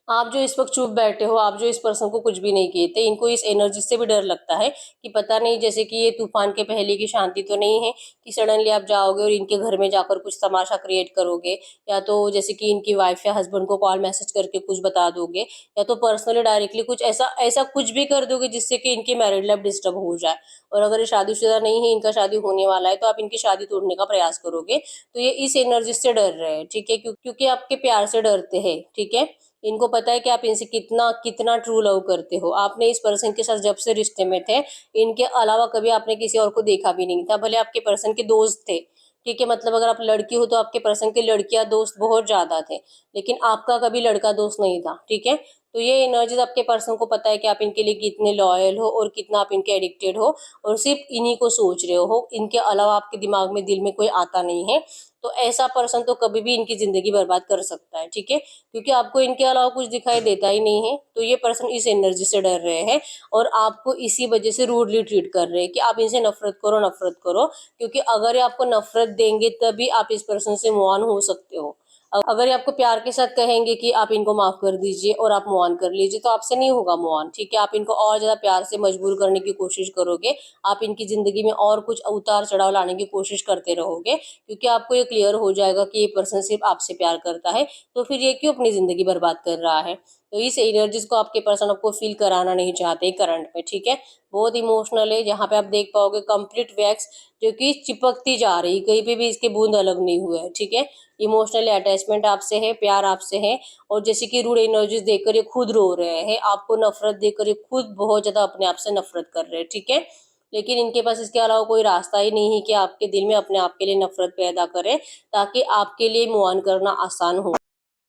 आप जो इस वक्त चुप बैठे हो, आप जो इस पर्सन को कुछ भी नहीं कहते, इनको इस एनर्जी से भी डर लगता है कि पता नहीं, जैसे कि ये तूफान के पहले की शांति तो नहीं है कि सडनली आप जाओगे और इनके घर में जाकर कुछ तमाशा क्रिएट करोगे, या तो जैसे कि इनकी वाइफ या हस्बैंड को कॉल मैसेज करके कुछ बता दोगे, या तो पर्सनली डायरेक्टली कुछ ऐसा ऐसा कुछ भी कर दोगे जिससे कि इनकी मैरिड लाइफ डिस्टर्ब हो जाए। और अगर ये शादीशुदा नहीं है, इनका शादी होने वाला है, तो आप इनकी शादी तोड़ने का प्रयास करोगे। तो ये इस एनर्जी से डर रहे हैं, ठीक है, क्योंकि आपके प्यार से डरते हैं, ठीक है। इनको पता है कि आप इनसे कितना कितना ट्रू लव करते हो। आपने इस पर्सन के साथ जब से रिश्ते में थे, इनके अलावा कभी आपने किसी और को देखा भी नहीं था, भले आपके पर्सन के दोस्त थे, ठीक है। मतलब अगर आप लड़की हो तो आपके पर्सन के लड़कियां दोस्त बहुत ज्यादा थे, लेकिन आपका कभी लड़का दोस्त नहीं था, ठीक है। तो ये एनर्जीज आपके पर्सन को पता है कि आप इनके लिए कितने लॉयल हो और कितना आप इनके एडिक्टेड हो, और सिर्फ इन्हीं को सोच रहे हो, इनके अलावा आपके दिमाग में दिल में कोई आता नहीं है। तो ऐसा पर्सन तो कभी भी इनकी जिंदगी बर्बाद कर सकता है, ठीक है, क्योंकि आपको इनके अलावा कुछ दिखाई देता ही नहीं है। तो ये पर्सन इस एनर्जी से डर रहे हैं और आपको इसी वजह से रूडली ट्रीट कर रहे हैं कि आप इनसे नफरत करो, नफरत करो, क्योंकि अगर ये आपको नफरत देंगे तभी आप इस पर्सन से मूव ऑन हो सकते हो। अगर ये आपको प्यार के साथ कहेंगे कि आप इनको माफ कर दीजिए और आप मूव ऑन कर लीजिए, तो आपसे नहीं होगा मूव ऑन, ठीक है। आप इनको और ज्यादा प्यार से मजबूर करने की कोशिश करोगे, आप इनकी जिंदगी में और कुछ उतार चढ़ाव लाने की कोशिश करते रहोगे, क्योंकि आपको ये क्लियर हो जाएगा कि ये पर्सन सिर्फ आपसे प्यार करता है, तो फिर ये क्यों अपनी जिंदगी बर्बाद कर रहा है। तो इस एनर्जीज को आपके पर्सन आपको फील कराना नहीं चाहते करंट में, ठीक है। बहुत इमोशनल है, जहाँ पे आप देख पाओगे कंप्लीट वैक्स जो कि चिपकती जा रही, कहीं पे भी इसके बूंद अलग नहीं हुए है, ठीक है। इमोशनली अटैचमेंट आपसे है, प्यार आपसे है, और जैसे कि रूड एनर्जीज देकर ये खुद रो रहे हैं, आपको नफरत देकर ये खुद बहुत ज्यादा अपने आप से नफरत कर रहे हैं, ठीक है। लेकिन इनके पास इसके अलावा कोई रास्ता ही नहीं है कि आपके दिल में अपने आप के लिए नफरत पैदा करे, ताकि आपके लिए मूव ऑन करना आसान हो।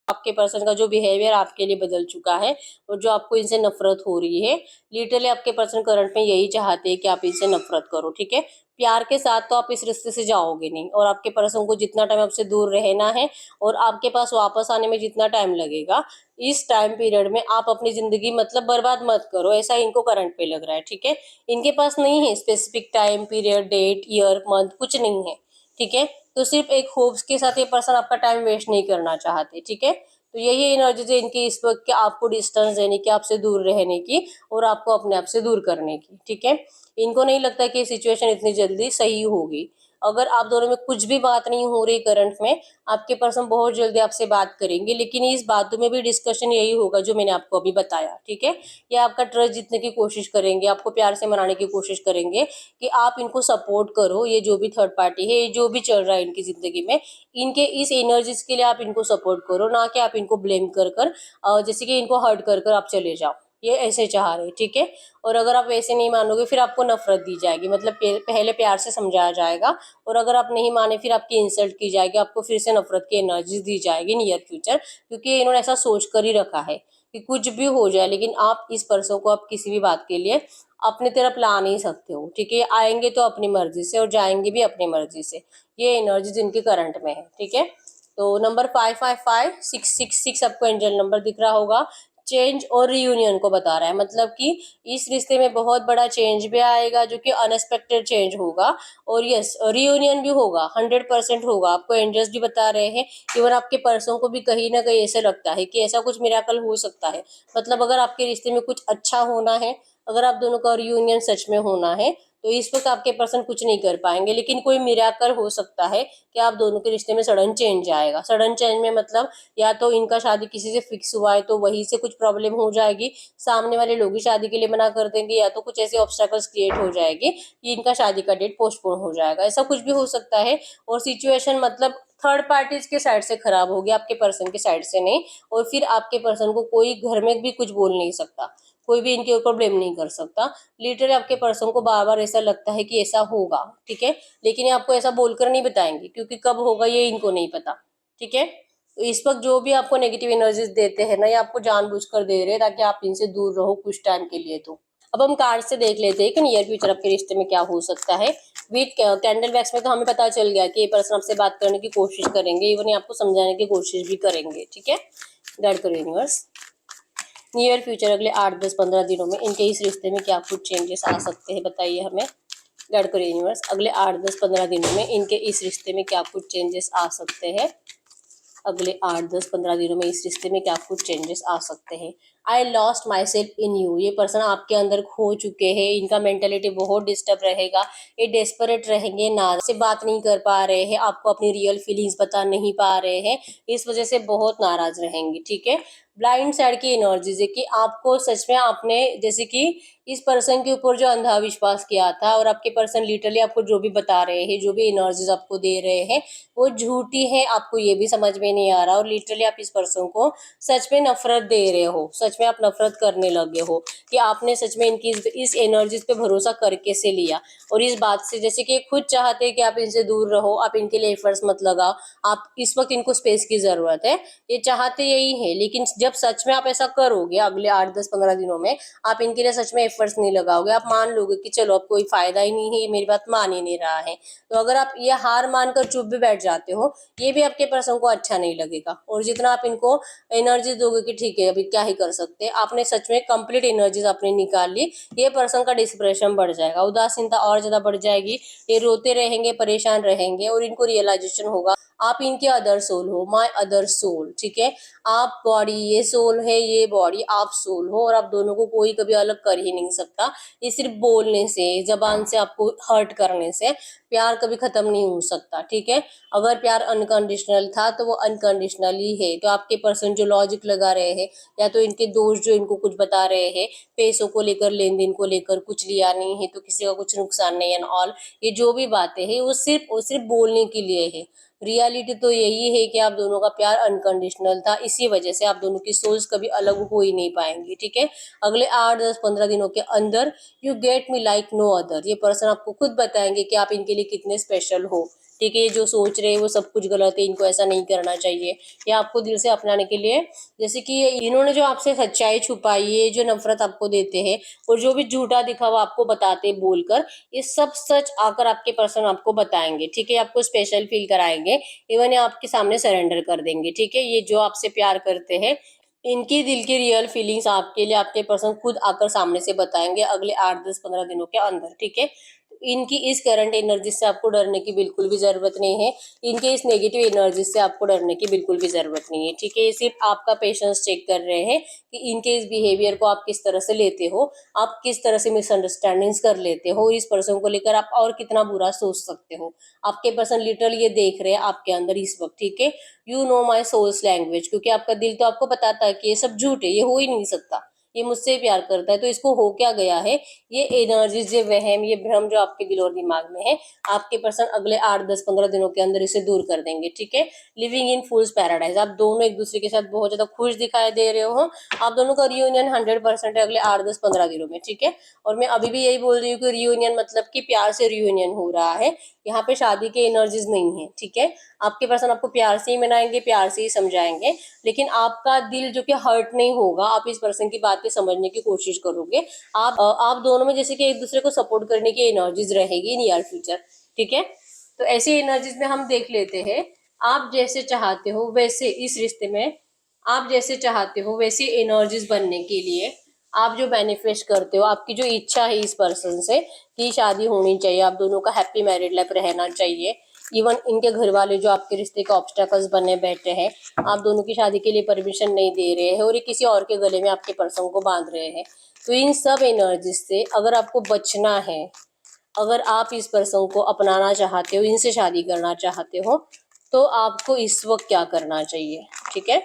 आपके पर्सन का जो बिहेवियर आपके लिए बदल चुका है और जो आपको इनसे नफरत हो रही है, लिटरली आपके पर्सन करंट में यही चाहते हैं कि आप इनसे नफरत करो, ठीक है। प्यार के साथ तो आप इस रिश्ते से जाओगे नहीं, और आपके पर्सन को जितना टाइम आपसे दूर रहना है और आपके पास वापस आने में जितना टाइम लगेगा, इस टाइम पीरियड में आप अपनी जिंदगी मतलब बर्बाद मत करो, ऐसा इनको करंट पे लग रहा है, ठीक है। इनके पास नहीं है specific time period, date, year, month, कुछ नहीं है, ठीक है। तो सिर्फ एक होप्स के साथ ये पर्सन आपका टाइम वेस्ट नहीं करना चाहते, ठीक है। तो यही एनर्जी है इनकी इस वक्त, कि आपको डिस्टेंस देने की, आपसे दूर रहने की, और आपको अपने आप से दूर करने की, ठीक है। इनको नहीं लगता कि सिचुएशन इतनी जल्दी सही होगी। अगर आप दोनों में कुछ भी बात नहीं हो रही करंट में, आपके पर्सन बहुत जल्दी आपसे बात करेंगे, लेकिन इस बातों में भी डिस्कशन यही होगा जो मैंने आपको अभी बताया, ठीक है। ये आपका ट्रस्ट जीतने की कोशिश करेंगे, आपको प्यार से मनाने की कोशिश करेंगे कि आप इनको सपोर्ट करो। ये जो भी थर्ड पार्टी है, ये जो भी चल रहा है इनकी जिंदगी में, इनके इस एनर्जीज के लिए आप इनको सपोर्ट करो, ना कि आप इनको ब्लेम कर कर जैसे कि इनको हर्ट कर कर आप चले जाओ। ये ऐसे चाह रहे, ठीक है। और अगर आप वैसे नहीं मानोगे, फिर आपको नफरत दी जाएगी, मतलब पहले प्यार से समझाया जाएगा, और अगर आप नहीं माने फिर आपकी इंसल्ट की जाएगी, आपको फिर से नफरत की एनर्जी दी जाएगी नियर फ्यूचर, क्योंकि इन्होंने ऐसा सोच कर ही रखा है कि कुछ भी हो जाए, लेकिन आप इस पर्सन को आप किसी भी बात के लिए अपनी तरफ ला नहीं सकते हो, ठीक है। आएंगे तो अपनी मर्जी से और जाएंगे भी अपनी मर्जी से। ये एनर्जी जिनकी करंट में है, ठीक है। तो नंबर 555666 आपको एंजल नंबर दिख रहा होगा, चेंज और रियूनियन को बता रहा है, मतलब कि इस रिश्ते में बहुत बड़ा चेंज भी आएगा, जो कि अनएक्सपेक्टेड चेंज होगा, और यस रियूनियन भी होगा, 100% होगा, आपको एंजल्स भी बता रहे हैं। इवन आपके पर्सन को भी कहीं ना कहीं ऐसे लगता है कि ऐसा कुछ मिराकल हो सकता है, मतलब अगर आपके रिश्ते में कुछ अच्छा होना है, अगर आप दोनों का रियूनियन सच में होना है, तो इस वक्त आपके पर्सन कुछ नहीं कर पाएंगे, लेकिन कोई मिराकल हो सकता है कि आप दोनों के रिश्ते में सडन चेंज आएगा। सडन चेंज में मतलब या तो इनका शादी किसी से फिक्स हुआ है तो वहीं से कुछ प्रॉब्लम हो जाएगी, सामने वाले लोग ही शादी के लिए मना कर देंगे, या तो कुछ ऐसे ऑब्स्टेकल्स क्रिएट हो जाएगी कि इनका शादी का डेट पोस्टपोन हो जाएगा, ऐसा कुछ भी हो सकता है। और सिचुएशन मतलब थर्ड पार्टीज के साइड से खराब होगी, आपके पर्सन के साइड से नहीं। और फिर आपके पर्सन को कोई घर में भी कुछ बोल नहीं सकता, कोई भी इनके ऊपर ब्लेम नहीं कर सकता। लिटरली आपके पर्सन को बार बार ऐसा लगता है कि ऐसा होगा, ठीक है, लेकिन ये आपको ऐसा बोलकर नहीं बताएंगे, क्योंकि कब होगा ये इनको नहीं पता, ठीक है। तो इस वक्त जो भी आपको नेगेटिव एनर्जीज देते हैं ना, ये आपको जानबूझकर दे रहे हैं ताकि आप इनसे दूर रहो कुछ टाइम के लिए। तो अब हम कार्ड से देख लेते हैं कि नियर फ्यूचर आपके रिश्ते में क्या हो सकता है। विद कैंडल वैक्स में तो हमें पता चल गया कि ये पर्सन आपसे बात करने की कोशिश करेंगे, इवन आपको समझाने की कोशिश भी करेंगे। ठीक है, गाइड करो यूनिवर्स। नियर फ्यूचर अगले 8, 10, 15 दिनों में इनके इस रिश्ते में क्या कुछ चेंजेस आ सकते हैं, बताइए हमें। गाइड करो यूनिवर्स, अगले 8, 10, 15 दिनों में इनके इस रिश्ते में क्या कुछ चेंजेस आ सकते हैं। अगले 8, 10, 15 दिनों में इस रिश्ते में क्या कुछ चेंजेस आ सकते हैं। I lost my self in you, ये पर्सन आपके अंदर खो चुके हैं, इनका मेंटेलिटी बहुत डिस्टर्ब रहेगा, ये डेस्परेट रहेंगे, ना से बात नहीं कर पा रहे हैं, आपको अपनी रियल फीलिंग्स बता नहीं पा रहे हैं, इस वजह से बहुत नाराज रहेंगे। ठीक है, ब्लाइंड साइड की एनर्जीज है कि आपको सच में आपने जैसे कि इस पर्सन के ऊपर जो अंधा विश्वास किया था, और आपके पर्सन लिटरली आपको जो भी बता रहे हैं, जो भी एनर्जीज आपको दे रहे हैं वो झूठी है, आपको ये भी समझ में नहीं आ रहा, और लिटरली आप इस पर्सन को सच में नफरत दे रहे हो, सच में आप नफरत करने लगे हो कि आपने सच में इनकी इस एनर्जीज पे भरोसा करके से लिया, और इस बात से जैसे कि खुद चाहते हैं कि आप इनसे दूर रहो, आप इनके लिए एफर्ट्स मत लगाओ, आप इस वक्त इनको स्पेस की जरूरत है, ये चाहते यही है। लेकिन जब सच में आप ऐसा करोगे, अगले 8, 10, 15 दिनों में आप इनके लिए सच में एफर्ट्स नहीं लगाओगे, आप मान लोगे कि चलो अब कोई फायदा ही नहीं है, ये मेरी बात मान ही नहीं रहा है, तो अगर आप ये हार मानकर चुप भी बैठ जाते हो, ये भी आपके पर्सन को अच्छा नहीं लगेगा। और जितना आप इनको एनर्जी दोगे कि ठीक है अभी क्या ही कर सकते हैं, आपने सच में कंप्लीट एनर्जीज आपने निकाल ली, ये पर्सन का डिप्रेशन बढ़ जाएगा, उदासीनता और ज्यादा बढ़ जाएगी, ये रोते रहेंगे, परेशान रहेंगे, और इनको रियलाइजेशन होगा आप इनके अदर सोल हो, माय अदर सोल। ठीक है, आप बॉडी, ये सोल है, ये बॉडी, आप सोल हो, और आप दोनों को कोई कभी अलग कर ही नहीं सकता। ये सिर्फ बोलने से, जबान से आपको हर्ट करने से प्यार कभी खत्म नहीं हो सकता। ठीक है, अगर प्यार अनकंडीशनल था तो वो अनकंडीशनल ही है। तो आपके पर्सन जो लॉजिक लगा रहे हैं, या तो इनके दोस्त जो इनको कुछ बता रहे हैं, पैसों को लेकर, लेन देन को लेकर, कुछ लिया नहीं है तो किसी का कुछ नुकसान नहीं एंड ऑल, ये जो भी बातें हैं वो सिर्फ बोलने के लिए है। रियलिटी तो यही है कि आप दोनों का प्यार अनकंडीशनल था, इसी वजह से आप दोनों की सोच कभी अलग हो ही नहीं पाएंगी। ठीक है, अगले 8, 10, 15 दिनों के अंदर you get me like no other, ये पर्सन आपको खुद बताएंगे कि आप इनके लिए कितने स्पेशल हो। ठीक है, ये जो सोच रहे हैं वो सब कुछ गलत है, इनको ऐसा नहीं करना चाहिए, ये आपको दिल से अपनाने के लिए, जैसे कि इन्होंने जो आपसे सच्चाई छुपाई है, जो नफरत आपको देते हैं, और जो भी झूठा दिखावा आपको बताते बोलकर, ये सब सच आकर आपके पर्सन आपको बताएंगे। ठीक है, आपको स्पेशल फील कराएंगे, इवन ये आपके सामने सरेंडर कर देंगे। ठीक है, ये जो आपसे प्यार करते हैं, इनकी दिल की रियल फीलिंग्स आपके लिए आपके पर्सन खुद आकर सामने से बताएंगे अगले 8, 10, 15 दिनों के अंदर। ठीक है, इनकी इस करंट एनर्जी से आपको डरने की बिल्कुल भी जरूरत नहीं है, इनके इस नेगेटिव एनर्जी से आपको डरने की बिल्कुल भी जरूरत नहीं है। ठीक है, ये सिर्फ आपका पेशेंस चेक कर रहे हैं कि इनके इस बिहेवियर को आप किस तरह से लेते हो, आप किस तरह से मिसअंडरस्टैंडिंग्स कर लेते हो, इस पर्सन को लेकर आप और कितना बुरा सोच सकते हो। आपके पर्सन लिटरली ये देख रहे हैं आपके अंदर इस वक्त। ठीक है, you know my souls language, क्योंकि आपका दिल तो आपको बताता है कि ये सब झूठ है, ये हो ही नहीं सकता, ये मुझसे प्यार करता है, तो इसको हो क्या गया है, ये एनर्जीज, ये वहम, ये भ्रम जो आपके दिल और दिमाग में है, आपके पर्सन अगले 8, 10, 15 दिनों के अंदर इसे दूर कर देंगे। ठीक है, लिविंग इन फूल्स पैराडाइज, आप दोनों एक दूसरे के साथ बहुत ज्यादा खुश दिखाई दे रहे हो, आप दोनों का रियूनियन 100% है अगले 8, 10, 15 दिनों में। ठीक है, और मैं अभी भी यही बोल रही हूँ कि रियूनियन मतलब कि प्यार से रियूनियन हो रहा है, यहाँ पे शादी के एनर्जीज नहीं है। ठीक है, आपके पर्सन आपको प्यार से ही मनाएंगे, प्यार से ही समझाएंगे, लेकिन आपका दिल जो कि हर्ट नहीं होगा, आप इस पर्सन की बातें समझने की कोशिश करोगे, आप दोनों में जैसे कि एक दूसरे को सपोर्ट करने की एनर्जीज रहेगी नियर फ्यूचर। ठीक है, तो ऐसी एनर्जीज में हम देख लेते हैं, आप जैसे चाहते हो वैसे इस रिश्ते में, आप जैसे चाहते हो वैसी एनर्जीज बनने के लिए आप जो मैनिफेस्ट करते हो, आपकी जो इच्छा है इस पर्सन से कि शादी होनी चाहिए, आप दोनों का हैप्पी मैरिड लाइफ रहना चाहिए, इवन इनके घर वाले जो आपके रिश्ते के ऑब्स्टेकल्स बने बैठे हैं, आप दोनों की शादी के लिए परमिशन नहीं दे रहे हैं, और ये किसी और के गले में आपके पर्सन को बांध रहे हैं, तो इन सब एनर्जीज से अगर आपको बचना है, अगर आप इस पर्सन को अपनाना चाहते हो, इनसे शादी करना चाहते हो, तो आपको इस वक्त क्या करना चाहिए। ठीक है,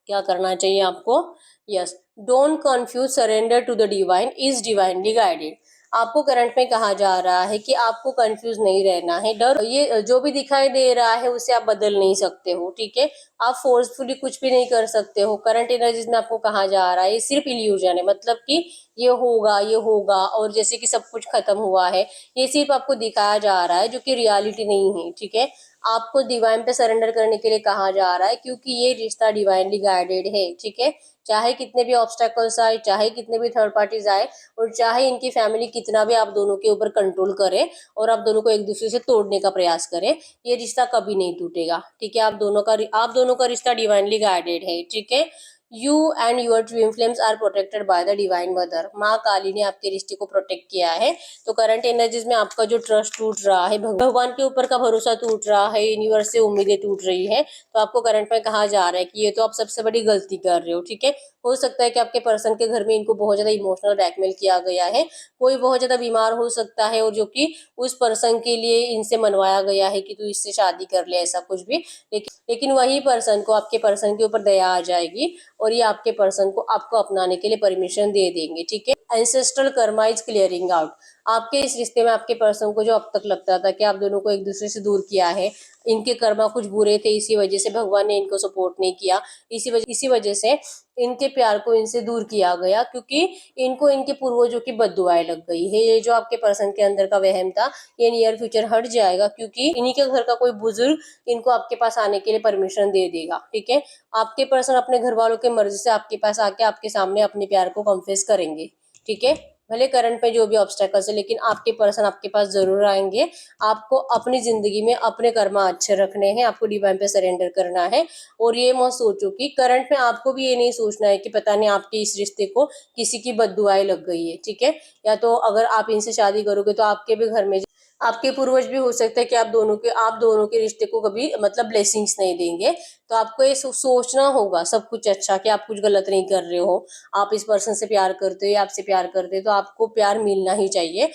क्या करना चाहिए आपको, yes, don't confuse, surrender to the divine, is divinely guided. आपको करंट में कहा जा रहा है कि आपको कंफ्यूज नहीं रहना है, डर ये जो भी दिखाई दे रहा है उसे आप बदल नहीं सकते हो। ठीक है, आप फोर्सफुली कुछ भी नहीं कर सकते हो। करंट एनर्जीज में आपको कहा जा रहा है ये सिर्फ इल्यूजन है, मतलब कि ये होगा और जैसे कि सब कुछ खत्म हुआ है, ये सिर्फ आपको दिखाया जा रहा है जो कि रियलिटी नहीं है। ठीक है, आपको डिवाइन पे सरेंडर करने के लिए कहा जा रहा है क्योंकि ये रिश्ता डिवाइनली गाइडेड है। ठीक है, चाहे कितने भी ऑब्स्टेकल्स आए, चाहे कितने भी थर्ड पार्टीज आए, और चाहे इनकी फैमिली कितना भी आप दोनों के ऊपर कंट्रोल करे और आप दोनों को एक दूसरे से तोड़ने का प्रयास करे, ये रिश्ता कभी नहीं टूटेगा। ठीक है, आप दोनों का रिश्ता डिवाइनली गाइडेड है। ठीक है, you and your twin flames are protected by the divine mother. माँ काली ने आपके रिश्ते को प्रोटेक्ट किया है। तो करंट एनर्जीज में आपका जो ट्रस्ट टूट रहा है, भगवान के ऊपर का भरोसा टूट रहा है, यूनिवर्स से उम्मीदें टूट रही है, तो आपको करंट में कहा जा रहा है कि ये तो आप सबसे बड़ी गलती कर रहे हो। ठीक है, हो सकता है कि आपके पर्सन के घर में इनको बहुत ज्यादा इमोशनल ब्लैकमेल किया गया है, कोई बहुत ज्यादा बीमार हो सकता है और जो कि उस पर्सन के लिए इनसे मनवाया गया है कि तू इससे शादी कर ले, ऐसा कुछ भी। लेकिन वही पर्सन को, आपके पर्सन के ऊपर दया आ जाएगी और ये आपके पर्सन को आपको अपनाने के लिए परमिशन दे देंगे। ठीक है, ancestral Karma is clearing out. आपके इस रिश्ते में आपके पर्सन को जो अब तक लगता था कि आप दोनों को एक दूसरे से दूर किया है, इनके कर्मा कुछ बुरे थे, इसी वजह से भगवान ने इनको सपोर्ट नहीं किया, इसी वजह से इनके प्यार को इनसे दूर किया गया, क्योंकि इनको इनके पूर्वजों की बद्दुआएं लग गई है। ये जो आपके पर्सन के अंदर का वहम था, ये नियर फ्यूचर हट जाएगा, क्योंकि इन्हीं के घर का कोई बुजुर्ग इनको आपके पास आने के लिए परमिशन दे देगा। ठीक है, आपके पर्सन अपने घर वालों के मर्जी से आपके पास आके आपके सामने अपने प्यार को कन्फेस करेंगे। ठीक है, भले करंट पे जो भी ऑब्स्टेकल्स है, लेकिन आपके पर्सन आपके पास जरूर आएंगे। आपको अपनी जिंदगी में अपने कर्मा अच्छे रखने हैं, आपको डिवाइन पे सरेंडर करना है। और ये मत सोचो कि करंट में आपको भी ये नहीं सोचना है कि पता नहीं आपके इस रिश्ते को किसी की बद्दुआएं लग गई है। ठीक है, या तो अगर आप इनसे शादी करोगे तो आपके भी घर में आपके पूर्वज भी हो सकता है कि आप दोनों के रिश्ते को कभी मतलब ब्लेसिंग्स नहीं देंगे। तो आपको ये सोचना होगा सब कुछ अच्छा, कि आप कुछ गलत नहीं कर रहे हो। आप इस पर्सन से प्यार करते हो या आपसे प्यार करते हो तो आपको प्यार मिलना ही चाहिए।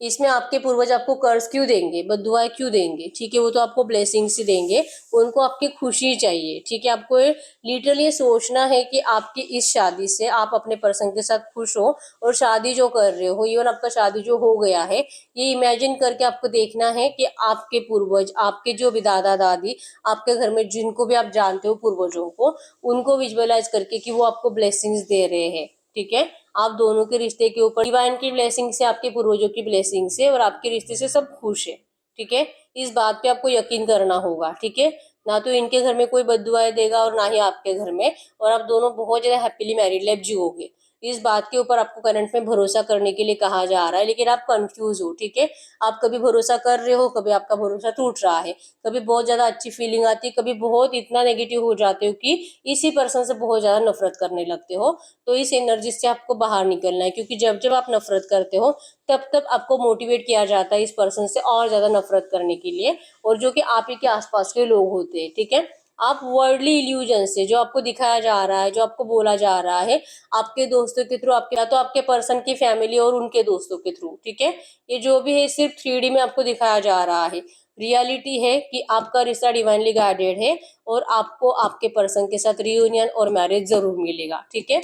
इसमें आपके पूर्वज आपको कर्ज क्यों देंगे, बद्दुआएं क्यों देंगे? ठीक है, वो तो आपको ब्लेसिंग्स ही देंगे, उनको आपकी खुशी चाहिए। ठीक है, आपको लिटरली ये सोचना है कि आपकी इस शादी से आप अपने पर्सन के साथ खुश हो, और शादी जो कर रहे हो, इवन आपका शादी जो हो गया है, ये इमेजिन करके आपको देखना है कि आपके पूर्वज, आपके जो भी दादा दादी, आपके घर में जिनको भी आप जानते हो पूर्वजों को, उनको विजुअलाइज करके कि वो आपको ब्लेसिंग्स दे रहे हैं। ठीक है, आप दोनों के रिश्ते के ऊपर डिवाइन की ब्लेसिंग से, आपके पूर्वजों की ब्लेसिंग से और आपके रिश्ते से सब खुश है। ठीक है, इस बात पे आपको यकीन करना होगा। ठीक है, ना तो इनके घर में कोई बद्दुआएं देगा और ना ही आपके घर में, और आप दोनों बहुत ज्यादा हैप्पीली मैरिड लाइफ जियोगे। इस बात के ऊपर आपको करंट में भरोसा करने के लिए कहा जा रहा है, लेकिन आप कंफ्यूज हो। ठीक है, आप कभी भरोसा कर रहे हो, कभी आपका भरोसा टूट रहा है, कभी बहुत ज्यादा अच्छी फीलिंग आती है, कभी बहुत इतना नेगेटिव हो जाते हो कि इसी पर्सन से बहुत ज्यादा नफरत करने लगते हो। तो इस एनर्जी से आपको बाहर निकलना है, क्योंकि जब जब आप नफरत करते हो तब तब आपको मोटिवेट किया जाता है इस पर्सन से और ज्यादा नफरत करने के लिए, और जो कि आप ही के आसपास के लोग होते हैं। ठीक है, आप वर्ल्डली इल्यूजन से, जो आपको दिखाया जा रहा है, जो आपको बोला जा रहा है आपके दोस्तों के थ्रू, आपके या तो आपके पर्सन की फैमिली और उनके दोस्तों के थ्रू, ठीक है, ये जो भी है सिर्फ 3D में आपको दिखाया जा रहा है। रियलिटी है कि आपका रिश्ता डिवाइनली गाइडेड है और आपको आपके पर्सन के साथ रियूनियन और मैरिज जरूर मिलेगा। ठीक है,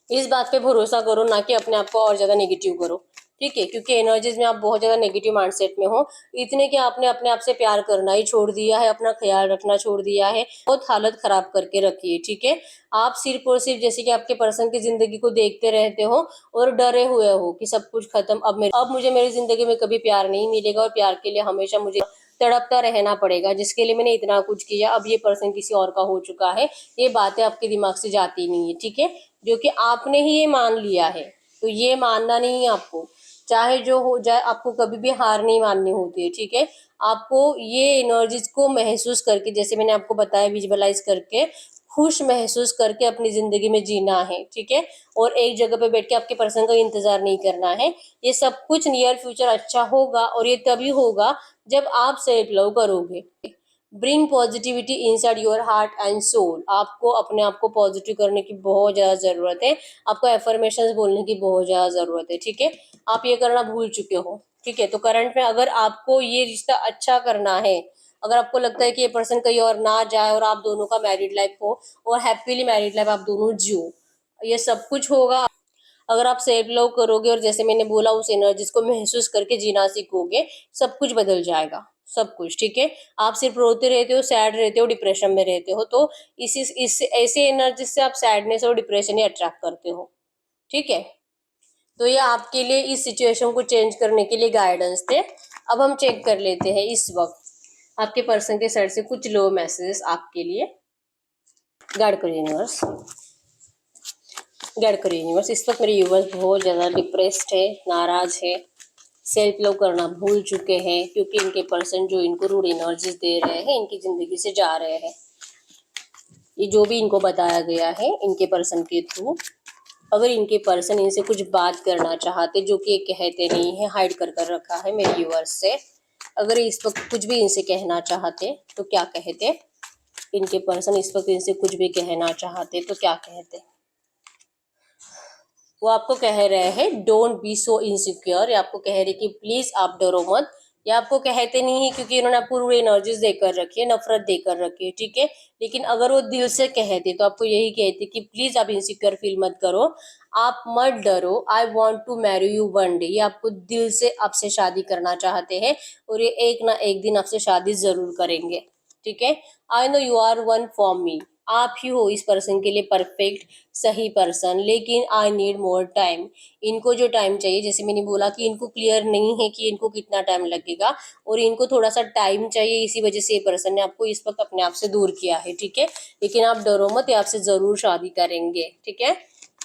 इस बात पे भरोसा करो, ना कि अपने आप को और ज्यादा नेगेटिव करो। ठीक है, क्योंकि एनर्जीज में आप बहुत ज्यादा नेगेटिव माइंडसेट में हो, इतने कि आपने अपने आप से प्यार करना ही छोड़ दिया है, अपना ख्याल रखना छोड़ दिया है, बहुत हालत खराब करके रखी है। ठीक है, आप सिर्फ और सिर्फ जैसे कि आपके पर्सन की जिंदगी को देखते रहते हो और डरे हुए हो कि सब कुछ खत्म, अब मुझे मेरी जिंदगी में कभी प्यार नहीं मिलेगा और प्यार के लिए हमेशा मुझे तड़पता रहना पड़ेगा, जिसके लिए मैंने इतना कुछ किया, अब ये पर्सन किसी और का हो चुका है। ये बातें आपके दिमाग से जाती नहीं है। ठीक है, जो कि आपने ही ये मान लिया है, तो ये मानना नहीं है आपको। चाहे जो हो जाए, आपको कभी भी हार नहीं माननी होती है। ठीक है, आपको ये एनर्जीज को महसूस करके, जैसे मैंने आपको बताया, विजुअलाइज करके, खुश महसूस करके अपनी जिंदगी में जीना है। ठीक है, और एक जगह पे बैठ के आपके पर्सन का इंतजार नहीं करना है। ये सब कुछ नियर फ्यूचर अच्छा होगा, और ये तभी होगा जब आप सेल्फ लव करोगे। Bring positivity inside your heart and soul. आपको अपने आप को पॉजिटिव करने की बहुत ज्यादा जरूरत है, आपको एफर्मेशंस बोलने की बहुत ज्यादा जरूरत है। ठीक है, आप ये करना भूल चुके हो। ठीक है, तो करंट में अगर आपको ये रिश्ता अच्छा करना है, अगर आपको लगता है कि ये पर्सन कहीं और ना जाए और आप दोनों का मैरिड लाइफ हो और हैप्पीली मैरिड लाइफ आप दोनों जियो, ये सब कुछ होगा अगर आप सेल्फ लव करोगे और जैसे मैंने बोला उस एनर्जीज को महसूस करके जीना सीखोगे, सब कुछ बदल जाएगा। सब कुछ, ठीक है। आप सिर्फ रोते रहते हो, सैड रहते हो, डिप्रेशन में रहते हो, तो इस ऐसे एनर्जी से आप सैडनेस और डिप्रेशन ही अट्रैक्ट करते हो, ठीक है। तो ये आपके लिए इस सिचुएशन को चेंज करने के लिए गाइडेंस थे। अब हम चेक कर लेते हैं इस वक्त आपके पर्सन के साइड से कुछ लो मैसेजेस आपके लिए। गाइड करो यूनिवर्स, गाइड करो यूनिवर्स। इस वक्त मेरे यूनिवर्स बहुत ज़्यादा डिप्रेस्ड है, नाराज है, सेल्फ लव करना भूल चुके हैं, क्योंकि इनके पर्सन जो इनको रूड एनर्जीज दे रहे हैं, इनकी ज़िंदगी से जा रहे हैं। ये जो भी इनको बताया गया है इनके पर्सन के थ्रू, अगर इनके पर्सन इनसे कुछ बात करना चाहते, जो कि कहते नहीं है, हाइड कर कर रखा है मेरे व्यूअर्स से, अगर इस वक्त कुछ भी इनसे कहना चाहते तो क्या कहते? इनके पर्सन इस वक्त इनसे कुछ भी कहना चाहते तो क्या कहते? वो आपको कह रहे हैं डोंट बी सो इनसिक्योर, या आपको कह रहे कि प्लीज आप डरो मत, या आपको कहते नहीं है क्योंकि इन्होंने आपको पूरी एनर्जीज देकर रखी है, नफरत देकर रखी है, ठीक है। लेकिन अगर वो दिल से कहते तो आपको यही कहते कि प्लीज आप इनसिक्योर फील मत करो, आप मत डरो, I want to marry you one day. ये आपको दिल से आपसे शादी करना चाहते हैं और ये एक ना एक दिन आपसे शादी जरूर करेंगे, ठीक है। I know you are one for me, आप ही हो इस पर्सन के लिए परफेक्ट सही पर्सन, लेकिन आई नीड मोर टाइम। इनको जो टाइम चाहिए, जैसे मैंने बोला कि इनको क्लियर नहीं है कि इनको कितना टाइम लगेगा, और इनको थोड़ा सा टाइम चाहिए, इसी वजह से ये पर्सन ने आपको इस वक्त अपने आप से दूर किया है, ठीक है। लेकिन आप डरो मत, ये आपसे जरूर शादी करेंगे, ठीक है।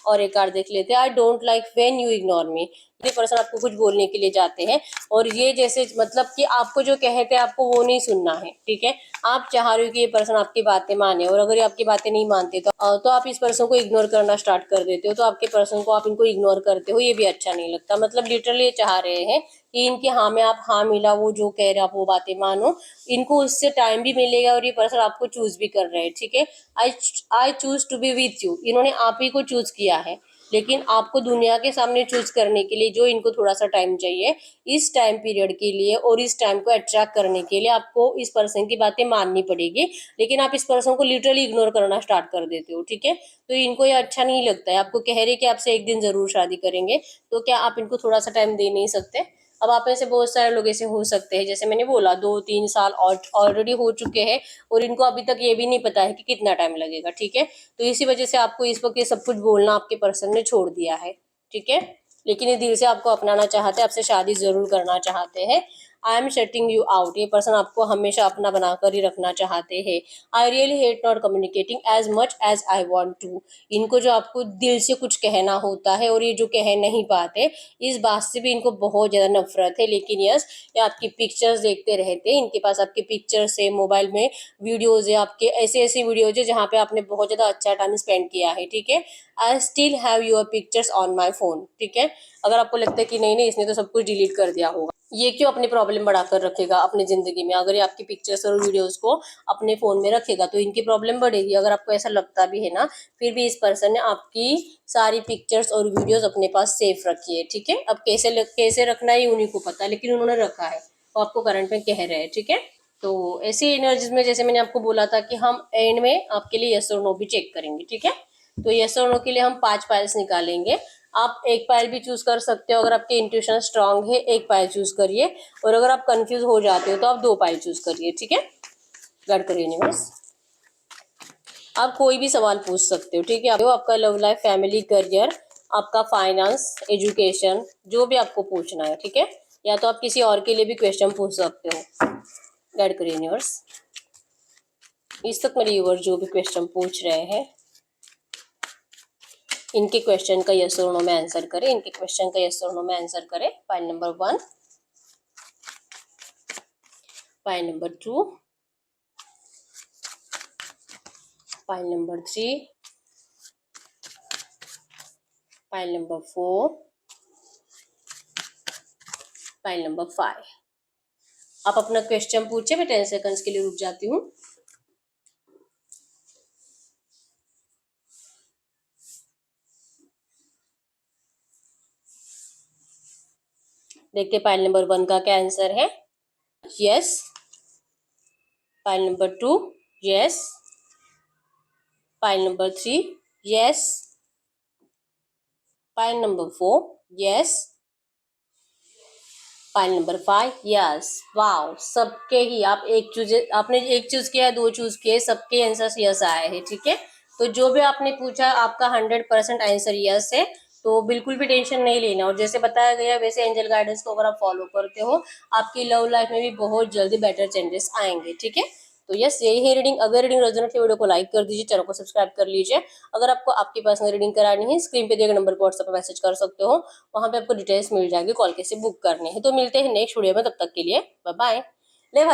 और एक कार्ड देख लेते हैं। I don't like when you ignore me. ये पर्सन आपको कुछ बोलने के लिए जाते हैं और ये जैसे मतलब कि आपको जो कहते हैं आपको वो नहीं सुनना है, ठीक है। आप चाह रहे हो कि ये पर्सन आपकी बातें माने, और अगर ये आपकी बातें नहीं मानते तो आप इस पर्सन को इग्नोर करना स्टार्ट कर देते हो। तो आपके पर्सन को आप इनको इग्नोर करते हो, ये भी अच्छा नहीं लगता। मतलब लिटरली ये चाह रहे हैं कि इनके हाँ में आप हाँ मिला, वो जो कह रहे आप वो बातें मानो, इनको उससे टाइम भी मिलेगा और ये पर्सन आपको चूज भी कर रहे हैं, ठीक है। I I choose to be with you, इन्होंने आप ही को चूज किया है, लेकिन आपको दुनिया के सामने चूज करने के लिए जो इनको थोड़ा सा टाइम चाहिए, इस टाइम पीरियड के लिए और इस टाइम को अट्रैक्ट करने के लिए आपको इस पर्सन की बातें माननी पड़ेगी। लेकिन आप इस पर्सन को लिटरली इग्नोर करना स्टार्ट कर देते हो, ठीक है। तो इनको ये अच्छा नहीं लगता है, आपको कह रहे कि आपसे एक दिन जरूर शादी करेंगे, तो क्या आप इनको थोड़ा सा टाइम दे नहीं सकते? अब आप ऐसे बहुत सारे लोग ऐसे हो सकते हैं, जैसे मैंने बोला 2-3 साल ऑलरेडी हो चुके हैं और इनको अभी तक ये भी नहीं पता है कि कितना टाइम लगेगा, ठीक है। तो इसी वजह से आपको इस वक्त ये सब कुछ बोलना आपके पर्सन ने छोड़ दिया है, ठीक है। लेकिन ये दिल से आपको अपनाना चाहते हैं, आपसे शादी जरूर करना चाहते हैं। I am shutting you out, ये पर्सन आपको हमेशा अपना बनाकर ही रखना चाहते हैं। I really hate not communicating as much as I want to, इनको जो आपको दिल से कुछ कहना होता है और ये जो कह नहीं पाते, इस बात से भी इनको बहुत ज़्यादा नफरत है। लेकिन यस, ये आपकी पिक्चर्स देखते रहते हैं, इनके पास आपके पिक्चर्स है, मोबाइल में वीडियोज है आपके, ऐसे ऐसे वीडियोज है जहाँ पे आपने बहुत ज़्यादा अच्छा टाइम स्पेंड किया है, ठीक है। I still have your pictures on my phone, ठीक है। अगर आपको लगता है कि नहीं नहीं इसने तो सब कुछ डिलीट कर दिया होगा, ये क्यों अपनी प्रॉब्लम बढ़ाकर रखेगा अपनी जिंदगी में? अगर ये आपकी पिक्चर्स और वीडियोस को अपने फोन में रखेगा तो इनकी प्रॉब्लम बढ़ेगी। अगर आपको ऐसा लगता भी है ना, फिर भी इस पर्सन ने आपकी सारी पिक्चर्स और वीडियोस अपने पास सेफ रखी है, ठीक है। अब कैसे रखना है उन्हीं को पता, लेकिन उन्होंने रखा है, वो आपको करंट में कह रहे हैं, ठीक है। तो ऐसी एनर्जीज में जैसे मैंने आपको बोला था कि हम एंड में आपके लिए यस और नो भी चेक करेंगे, ठीक है। तो यस और नो के लिए हम 5 पाइल्स निकालेंगे। आप एक पायल भी चूज कर सकते हो, अगर आपके इंट्यूशन स्ट्रांग है एक पायल चूज करिए, और अगर आप कंफ्यूज हो जाते हो तो आप 2 पायल चूज करिए, ठीक है। गाइड करिए यूनिवर्स। आप कोई भी सवाल पूछ सकते हो, ठीक है। आपका लव लाइफ, फैमिली, करियर, आपका फाइनेंस, एजुकेशन, जो भी आपको पूछना है, ठीक है। या तो आप किसी और के लिए भी क्वेश्चन पूछ सकते हो। गाइड करिए यूनिवर्स। इस तक मेरे व्यूअर जो भी क्वेश्चन पूछ रहे हैं, इनके क्वेश्चन का यस और नो में आंसर करें, इनके क्वेश्चन का यस और नो में आंसर करें। Pile number 1, pile number 2, pile number 3, pile number 4, pile number 5। आप अपना क्वेश्चन पूछे, मैं 10 सेकंड्स के लिए रुक जाती हूँ। देखते पाइल नंबर 1 का क्या आंसर है। Yes. Pile number 2, yes. Pile number 3, yes. Pile number 4, yes. File number 5, yes, wow, सबके ही आपने एक चूज किया, दो चूज किए, सबके आंसर यस आए हैं, ठीक है। तो जो भी आपने पूछा आपका 100% आंसर यस है, तो बिल्कुल भी टेंशन नहीं लेना। और जैसे बताया गया वैसे एंजल गाइडेंस को अगर आप फॉलो करते हो, आपकी लव लाइफ में भी बहुत जल्दी बेटर चेंजेस आएंगे, ठीक है। तो यस, यही है रीडिंग। अगर रीडिंग रेजोनेट है, वीडियो को लाइक कर दीजिए, चैनल को सब्सक्राइब कर लीजिए। अगर आपको आपकी पर्सनल रीडिंग करानी है, स्क्रीन पे दिए गए नंबर पर व्हाट्सएप पे मैसेज कर सकते हो, वहां पे आपको डिटेल्स मिल जाएगी, कॉल कैसे बुक करने हैं। तो मिलते हैं नेक्स्ट वीडियो में, तब तक के लिए बाय बाय। ले भाई।